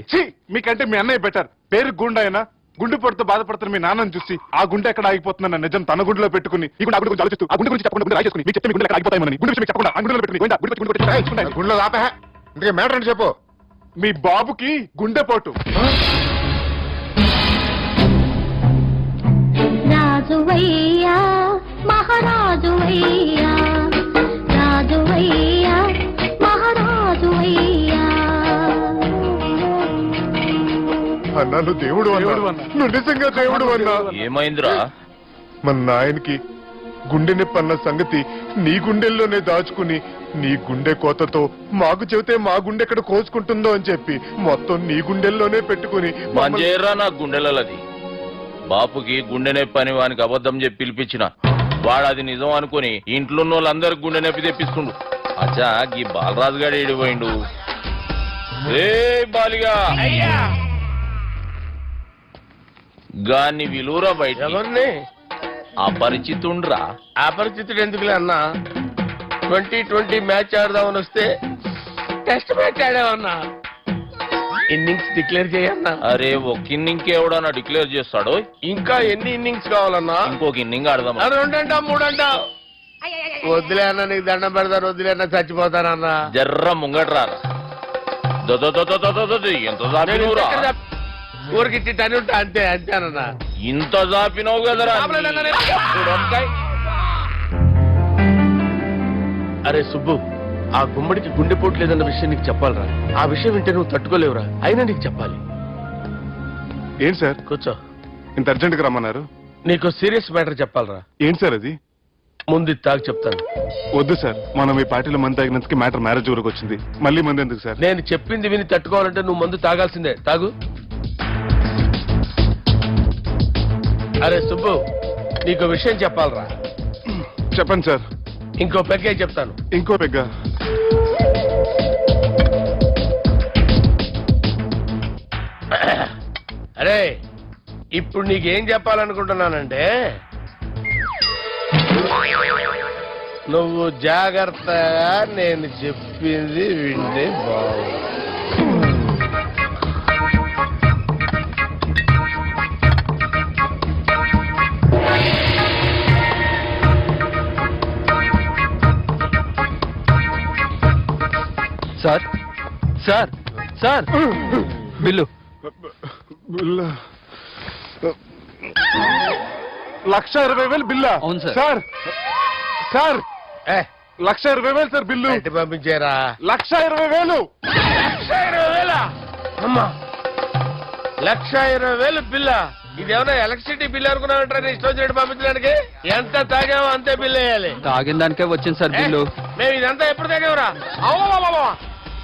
మీకంటే మీ అన్నయ్య బెటర్. పేరు గుండె అయినా గుండె పొడితో బాధపడుతున్న మీ నాన్నని చూసి ఆ గుండె ఎక్కడ ఆగిపోతుందన్న నిజం తన గుండెలో పెట్టుకుని ఈ గుండె గురించి ఆలోచిస్తూ ఆ గుండె గురించి చెప్పకుండా గుండె రాజేసుకుని మీకు చెప్తే మీ గుండె ఎక్కడ ఆగిపోతాయని గుండె విషయం చెప్పకుండా ఆ గుండెలో పెట్టుకుని గుండెలో ఆపే ఇంకే మ్యాటర్ అని చెప్పు. మీ బాబుకి గుండెపోటు. రాజువయ్యా మహారాజువయ్యా, రాజువయ్యా మహారాజువయ్యా. అన్నా నువ్వు దేవుడు అన్నా నువ్వు నిజంగా దేవుడు అన్నా. ఏమైందిరా? మన నాయనకి గుండె నొప్పి అన్న సంగతి నీ గుండెల్లోనే దాచుకుని నీ గుండె కోతతో మాకు చెబితే మా గుండె ఎక్కడ కోసుకుంటుందో అని చెప్పి మొత్తం నీ గుండెల్లోనే పెట్టుకుని మంజేరా నా గుండెలది. బాపుకి గుండె నొప్పి అని వానికి అబద్ధం చెప్పి పిలిపించిన వాడు అది నిజం అనుకుని ఇంట్లో వాళ్ళందరికి గుండె నొప్పి తెప్పిస్తుండు. అచ్చా ఈ బాలరాజు గారు ఏడిపోయిండు. ఏ బాలిగా గాన్ని విలువరా బయట. ఎవరిని? అపరిచితుండ్రా. అపరిచితుడు ఎందుకులే అన్నా? 2020 మ్యాచ్ ఆడదామని వస్తే టెస్ట్ మ్యాచ్ ఆడామన్నా. ఇన్నింగ్స్ డిక్లేర్ చేయన్నా. అరే ఒక ఇన్నింగ్ ఎవడన్నా డిక్లేర్ చేస్తాడు? ఇంకా ఎన్ని ఇన్నింగ్స్ కావాలన్నా? ఇంకొక ఇన్నింగ్ ఆడదాం. రెండంటా మూడంటా? వద్దులే అన్న, నీకు దండం పెడతాను. వద్దులే అన్న, చచ్చిపోతానన్నా. జర్ర ముంగట్రా. ఎంత ఊరికి టని ఉంటా అంతే అంతేనన్నా. ఇంత జాపినావు కదరా. అరే సుబ్బు, ఆ గుమ్మడికి గుండెపోటు లేదన్న విషయం నీకు చెప్పాలరా. ఆ విషయం వింటే నువ్వు తట్టుకోలేవురా. అయినా నీకు చెప్పాలి. ఏంటి సార్? కూర్చో. ఇంత అర్జెంట్ గా రమ్మన్నారు? నీకు సీరియస్ మ్యాటర్ చెప్పాలరా. ఏంటి సార్ అది? ముందు తాగు చెప్తాను. వద్దు సార్, మనం ఈ పార్టీలో మంది తాగినందుకు మ్యాటర్ మ్యారేజ్ వరకు వచ్చింది. మళ్ళీ మంది ఎందుకు సార్? నేను చెప్పింది విని తట్టుకోవాలంటే నువ్వు మందు తాగాల్సిందే. తాగు. అరే సుబ్బు, నీకు విషయం చెప్పాలరా. చెప్పండి సార్. ఇంకో పెగ్గే చెప్తాను. ఇంకో పెగ్గ? అరే ఇప్పుడు నీకేం చెప్పాలనుకుంటున్నానంటే, నువ్వు జాగ్రత్తగా నేను చెప్పింది వింటే బాగుంది. Sir sir sir bill. 1,20,000 బిల్లా? అవును sir. Sir sir 1,20,000 sir bill. ఇంటి పంపించారా? 1,20,000. 1,20,000? అమ్మా, 1,20,000 బిల్లా? ఇదేమన్నా ఎలక్ట్రిసిటీ బిల్ అనుకున్నామంటారా? ఇష్టం వచ్చినట్టు పంపించడానికి. ఎంత తాగామో అంతే బిల్ వేయాలి. తాగిన దానికే వచ్చింది సార్ బిల్లు. మేము ఇదంతా ఎప్పుడు తాగామరా?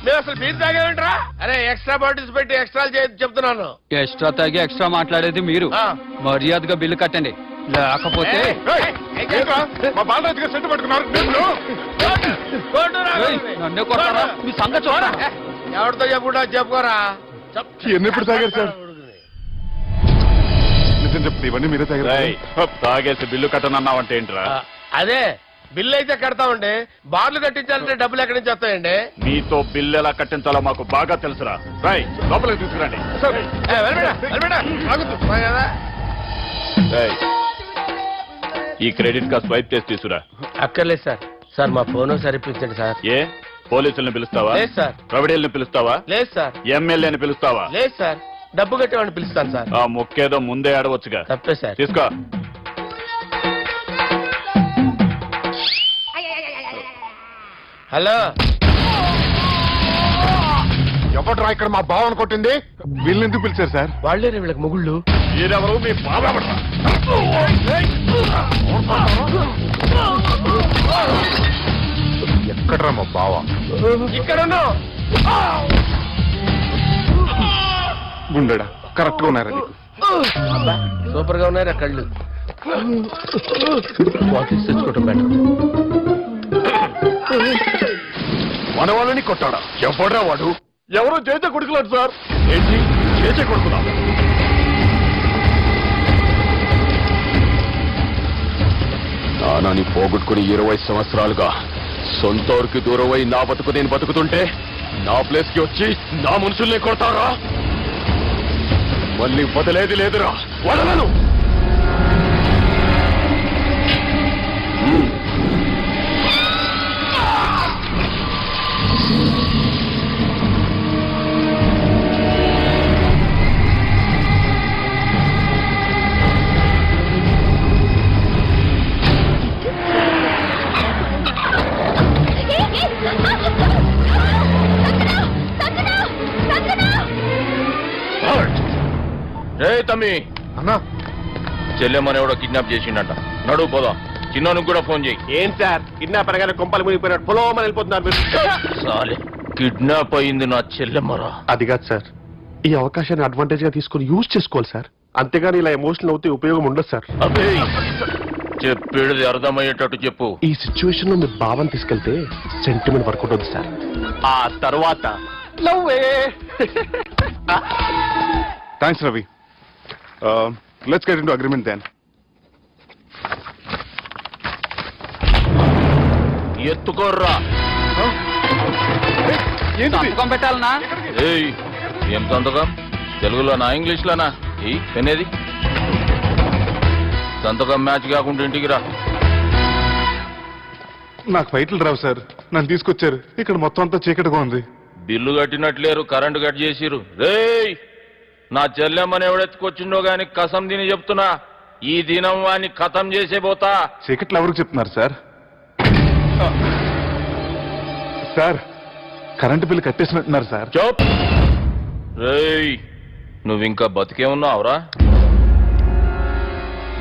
మేము అసలు బీర్ తాగామంటరా? అరే ఎక్స్ట్రా బాటిల్స్ పెట్టి ఎక్స్ట్రా చెప్తున్నాను. ఎక్స్ట్రా తాగి ఎక్స్ట్రా మాట్లాడేది మీరు. మర్యాదగా బిల్లు కట్టండి, లేకపోతే మా బాలరాజు గారు సెట్ పట్టుకున్నారు. నన్నే కొడతారా? మీ సంగతి చూడరా. ఎవరితో చెప్పుకుంటా చెప్పుకోరా. ఎన్నెప్పుడు తాగారు సార్? నిజం చెప్తే ఇవన్నీ మీరే తాగారు. తాగేసి బిల్లు కట్టనన్నావంటే ఏంట్రా? అదే బిల్లు అయితే కడతామండి. బార్లు కట్టించాలంటే డబ్బులు ఎక్కడి నుంచి వస్తాయండి? మీతో బిల్లు ఎలా కట్టించాలో మాకు బాగా తెలుసురా. రై లోపలికి తీసుకురండి. ఈ క్రెడిట్ కార్డ్ స్వైప్ చేసి తీసుకురా. అక్కర్లేదు సార్. సార్ మా ఫోన్ సరిపించండి సార్. ఏ పోలీసుల్ని పిలుస్తావా? లేదు సార్. రౌడీల్ని పిలుస్తావా? లేదు సార్. ఎమ్మెల్యేని పిలుస్తావా? లేదు సార్. డబ్బు కట్టేవాడిని పిలుస్తాను సార్. ఆ మొక్కేదో ముందే ఆడవచ్చుగా. తప్పే సార్. తీసుకో. హలో, ఎవడ్రా ఇక్కడ మా బావని కొట్టింది? వీళ్ళని ఎందుకు పిలిచారు సార్? వాళ్ళేరే వీళ్ళకి మొగుళ్ళు. మీరెవరు? మీ బాబా. ఎక్కడ్రా మా బావ? ఇక్కడ గుండెడా కరెక్ట్ గా ఉన్నారా నీకు? సూపర్ గా ఉన్నారా కళ్ళు? బాటిల్స్ తెచ్చుకోవటం బెటర్. మన వాళ్ళని కొట్టాడా? ఎవడ్రా వాడు? ఎవరో చేసే కొడుకులాడు సార్. ఏంటి చేసే కొడుకులా? నానాని పోగొట్టుకుని 20 సంవత్సరాలుగా సొంత ఊరికి దూరమై నా బతుకు నేను బతుకుతుంటే నా ప్లేస్ కి వచ్చి నా మనుషుల్ని కొడతారా? మళ్ళీ వదిలేది లేదురా. వదలను. మమ్మీ అన్నా చెల్లెమ్మని ఎవడో కిడ్నాప్ చేసిండట. నడువు పోదాం. చిన్నోనికి కూడా ఫోన్ చేయి. ఏం సార్ కిడ్నాప్ అనగానే కొంపలు మునిగిపోయినట్టు పొలోమని వెళ్ళిపోతున్నారు మీరు. సాలే కిడ్నాప్ అయింది నా చెల్లెమ్మరా. అది కాదు సార్, ఈ అవకాశాన్ని అడ్వాంటేజ్ గా తీసుకుని యూజ్ చేసుకోవాలి సార్. అంతేగాని ఇలా ఎమోషనల్ అవుతే ఉపయోగం ఉండదు సార్. అబ్బే చెప్పేది అర్థమయ్యేటట్టు చెప్పు. ఈ సిచ్యువేషన్ లో మీరు భావం తీసుకెళ్తే సెంటిమెంట్ వర్క్ ఉంటుంది సార్. ఆ తర్వాత thanks Ravi. Let's get into agreement then. ఎత్తుకోర్రా. సంతకం పెట్టాలనా? ఏయ్ ఏం సంతకం? తెలుగులోనా ఇంగ్లీష్లోనా? ఈ పెనేది సంతకం మ్యాచ్ కాకుండా ఇంటికి రా. నాకు ఫైట్లు రావు సార్, నన్ను తీసుకొచ్చారు. ఇక్కడ మొత్తం అంతా చీకటిగా ఉంది. బిల్లు కట్టినట్లేరు, కరెంటు కట్ చేసిరు. రేయ్ నా చెల్లెమ్మని ఎవడెత్తుకొచ్చిండో గాని కసం తిని చెప్తున్నా, ఈ దినం వాణ్ణి ఖతం చేసే పోతా. చీకట్లు ఎవరికి చెప్తున్నారు సార్? సార్ కరెంటు బిల్లు కట్టేసినట్టున్నారు సార్. చోప్. రేయ్ నువ్వింకా బతికే ఉన్నావురా?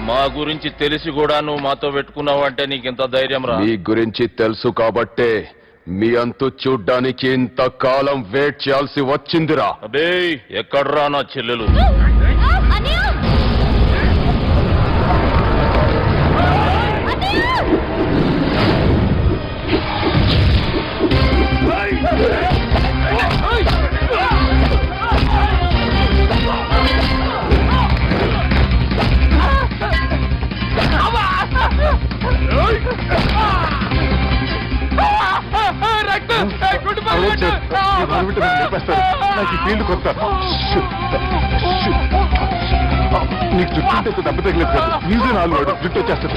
మా గురించి తెలిసి కూడా నువ్వు మాతో పెట్టుకున్నావు అంటే నీకెంత ధైర్యం రా? మీ గురించి తెలుసు కాబట్టే మీ అంతు చూడ్డానికి ఇంతకాలం వెయిట్ చేయాల్సి వచ్చిందిరా. అబే ఎక్కడ్రా నా చెల్లెలు? అవ్వదు సార్, ఈ బాధపెట్టి నన్ను లేపేస్తారు. నాకు ఈ ఫీల్డ్ కొత్త. నీకు జుట్టు ఉంటే దెబ్బ తగిలేదు కదా, నీజే నాలుగు వాడు జుట్టు వచ్చేస్తారు.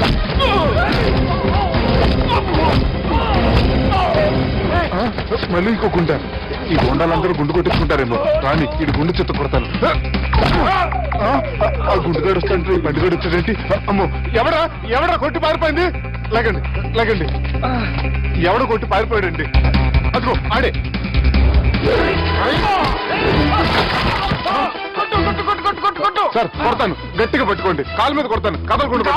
మళ్ళీ ఇంకో గుండ. ఈ గుండాలందరూ గుండు కొట్టించుకుంటారేమో. రాని ఇది గుండు చెత్త కొడతాను. ఆ గుండుగాడు వస్తాంటే ఈ బండిగాడు వచ్చాడేంటి? అమ్మో ఎవడా ఎవడా కొట్టి పారిపోయింది? లాగండి లాగండి. ఎవడ కొట్టి పారిపోయాడండి? అదిగో ఆడే. సార్ కొడతాను, గట్టిగా పట్టుకోండి. కాలు మీద కొడతాను, కదలకుండా.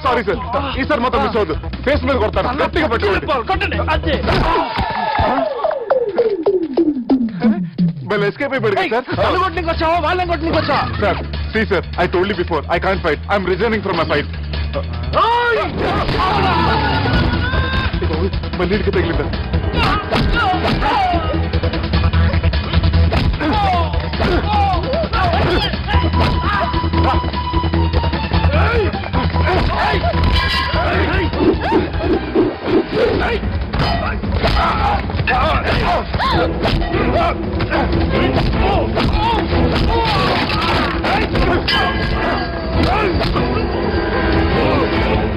సారీ సార్, ఈసారి మొత్తం మిస్ అవుతుంది. ఫేస్ మీద కొడతాను, గట్టిగా పట్టుకోండి. మళ్ళీ ఎస్కేప్ అయిపోయాడు కదా sir. Sir see sir, I told you before, I can't fight. I'm resigning from my fight. మళ్ళీ తగిలిందా?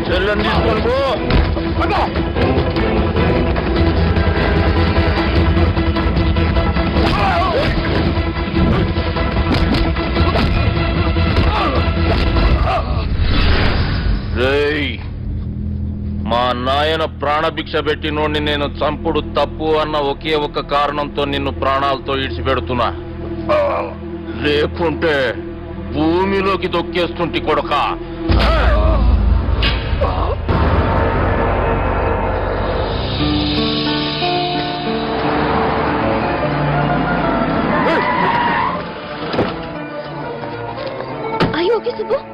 చెల్లెని తీసుకొని పో. రేయ్ మా నాయన ప్రాణభిక్ష పెట్టినోడిని నేను చంపుడు తప్పు అన్న ఒకే ఒక కారణంతో నిన్ను ప్రాణాలతో ఇడిచిపెడుతున్నా. లేకుంటే భూమిలోకి దొక్కేస్తుంటి కొడక.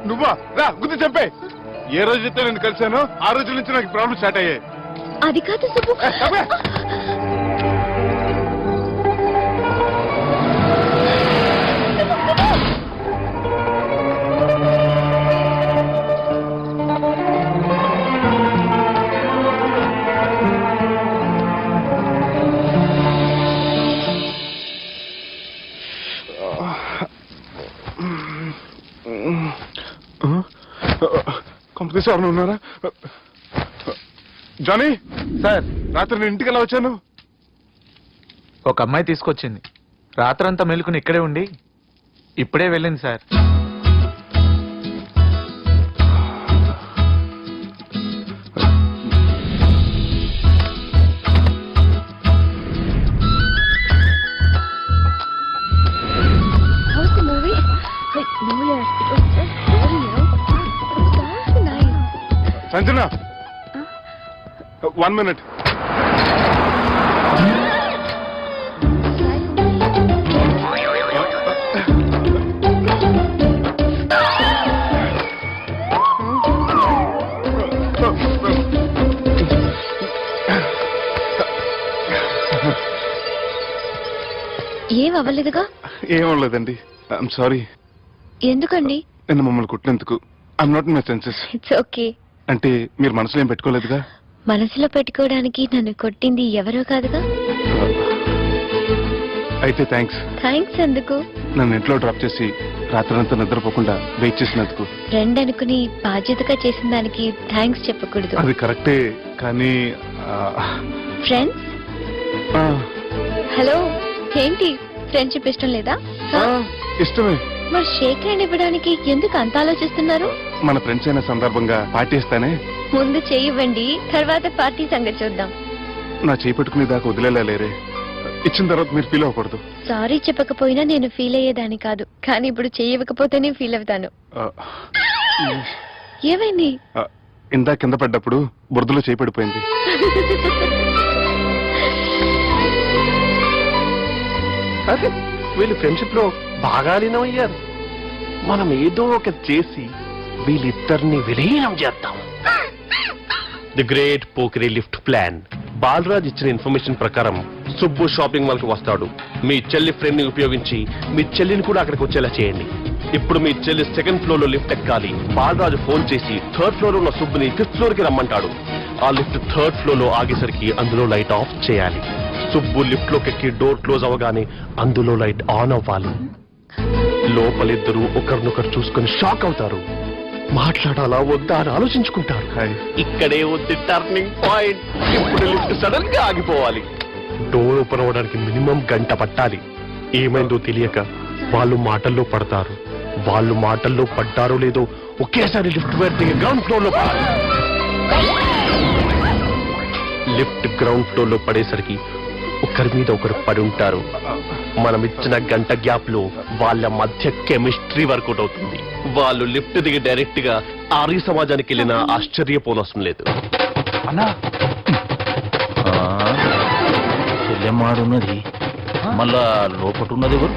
నువ్వా? రా గుర్తు చెప్పే. ఏ రోజైతే నేను కలిశానో ఆ రోజు నుంచి నాకు ప్రాబ్లం స్టార్ట్ అయ్యాయి. అది కాదు సుబ్బు. కంపెనీ సార్ ఉన్నారా? జానీ సార్ రాత్రి నేను ఇంటికి ఎలా వచ్చాను? ఒక అమ్మాయి తీసుకొచ్చింది. రాత్రంతా మెలుకుని ఇక్కడే ఉండి ఇప్పుడే వెళ్ళింది సార్. సంజన 1 minute. ఏం అవ్వలేదుగా? ఏం లేదండి. I'm sorry. ఎందుకండి? నిన్న మమ్మల్ని కుట్టినందుకు I'm not in my senses. It's okay. అంటే మీరు మనసులో ఏం పెట్టుకోలేదుగా? మనసులో పెట్టుకోవడానికి నన్ను కొట్టింది ఎవరో కాదుగా. అయితే థ్యాంక్స్. థ్యాంక్స్ ఎందుకు? నన్ను ఇంట్లో డ్రాప్ చేసి రాత్రంతా నిద్రపోకుండా వెయిట్ చేసినందుకు. ఫ్రెండ్ అనుకుని బాధ్యతగా చేసిన దానికి థ్యాంక్స్ చెప్పకూడదు. అది కరెక్టే, కానీ ఫ్రెండ్స్ హలో, ఏంటి ఫ్రెండ్షిప్ ఇష్టం లేదా? ఇష్టమే. మరి షేక్ హ్యాండ్ ఇవ్వడానికి ఎందుకు అంత ఆలోచిస్తున్నారు? మన ఫ్రెండ్స్ అయిన సందర్భంగా పార్టీ ఇస్తానే. ముందు చేయివ్వండి, తర్వాత పార్టీ సంగతి చూద్దాం. నా చేయి పట్టుకునే దాకా వదిలేలా లేరే. ఇచ్చిన తర్వాత మీరు ఫీల్ అవ్వకూడదు. సారీ చెప్పకపోయినా నేను ఫీల్ అయ్యేదాన్ని కాదు, కానీ ఇప్పుడు చేయకపోతేనే ఫీల్ అవుతాను. ఏమైంది? ఇందా కింద పడ్డప్పుడు బురదలో చేయి పడిపోయింది. అదే వీళ్ళు ఫ్రెండ్షిప్ లో బాగా లీనమయ్యారు. మనం ఏదో ఒకటి చేసి వీళ్ళిద్దరిని విలీనం చేద్దాం. ది గ్రేట్ పోకరీ లిఫ్ట్ ప్లాన్. బాలరాజ్ ఇచ్చిన ఇన్ఫర్మేషన్ ప్రకారం సుబ్బు షాపింగ్ మాల్ కి వస్తాడు. మీ చెల్లి ఫ్రెండ్ ని ఉపయోగించి మీ చెల్లిని కూడా అక్కడికి వచ్చేలా చేయండి. ఇప్పుడు మీ చెల్లి 2nd ఫ్లోర్ లో లిఫ్ట్ ఎక్కాలి. బాలరాజు ఫోన్ చేసి 3rd ఫ్లోర్ లో ఉన్న సుబ్బుని 5th ఫ్లోర్ కి రమ్మంటాడు. ఆ లిఫ్ట్ 3rd ఫ్లోర్ లో ఆగేసరికి అందులో లైట్ ఆఫ్ చేయాలి. సుబ్బు లిఫ్ట్ లోకి ఎక్కి డోర్ క్లోజ్ అవ్వగానే అందులో లైట్ ఆన్ అవ్వాలి. లోపలిద్దరూ ఒకరినొకరు చూసుకుని షాక్ అవుతారు. మాట్లాడాలా వద్దా అని ఆలోచించుకుంటారు. ఇక్కడే ఉంది టర్నింగ్ పాయింట్. ఇప్పుడు లిఫ్ట్ సడన్ గా ఆగిపోవాలి. డోర్ ఓపెన్ అవ్వడానికి మినిమం గంట పట్టాలి. ఏమైందో తెలియక వాళ్ళు మాటల్లో పడతారు. వాళ్ళు మాటల్లో పడ్డారో లేదో ఒకేసారి లిఫ్ట్ పెడితే గ్రౌండ్ ఫ్లోర్ లో పడాలి. లిఫ్ట్ గ్రౌండ్ ఫ్లోర్ లో పడేసరికి ఒకరి మీద ఒకరు పడి ఉంటారు. మనం ఇచ్చిన గంట గ్యాప్ లో వాళ్ళ మధ్య కెమిస్ట్రీ వర్కౌట్ అవుతుంది. వాళ్ళు లిఫ్ట్ దిగి డైరెక్ట్ గా ఆర్య సమాజానికి వెళ్ళినా ఆశ్చర్యపోనవసరం లేదు. అన్నా చెల్లెమ్మాడున్నది, మళ్ళా లోపటున్నది ఎవరు?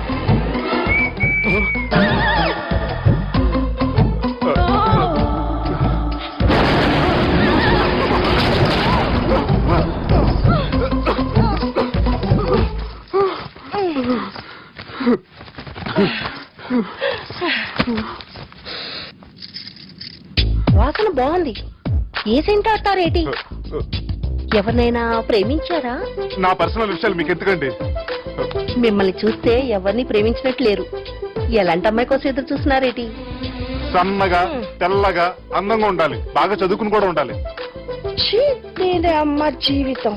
వాసన బాగుంది. ఏ సెంట్ ఆడతారేటి? ఎవరినైనా ప్రేమించారా? నా పర్సనల్ విషయాలు మీకు ఎందుకండి? మిమ్మల్ని చూస్తే ఎవరిని ప్రేమించినట్టు లేరు. ఎలాంటి అమ్మాయి కోసం ఎదురు చూస్తున్నారేటి? సన్నగా తెల్లగా అందంగా ఉండాలి. బాగా చదువుకుని కూడా ఉండాలి. నేనే అమ్మ జీవితం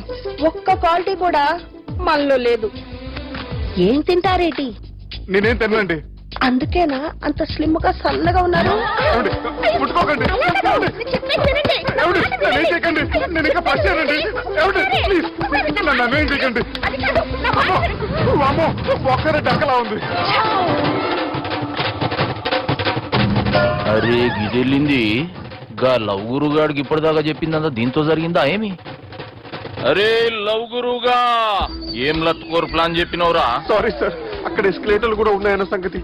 ఒక్క క్వాలిటీ కూడా మనలో లేదు. ఏం తింటారేటి? నేనేం తినండి. అందుకేనా అంత స్లిమ్ గా సన్నగా ఉన్నారు? ముట్టుకోకండి. నేనేం చేయకండి. నేను ఇంకా పచ్చానండి. ప్లీజ్ నన్ను అన్వేం చేయకండి. అమ్మో ఒక్కరే డక్కలా ఉంది. అరే గిదెళ్ళింది. గా లవ్ గురుగాడికి ఇప్పటిదాకా చెప్పిందంతా దీంతో జరిగిందా ఏమి? అరే లవ్ గురుగా ఏం లత్కోరు ప్లాన్ చెప్పినవురా? సారీ సార్, అక్కడ ఎస్కలేటర్లు కూడా ఉన్నాయన్న సంగతి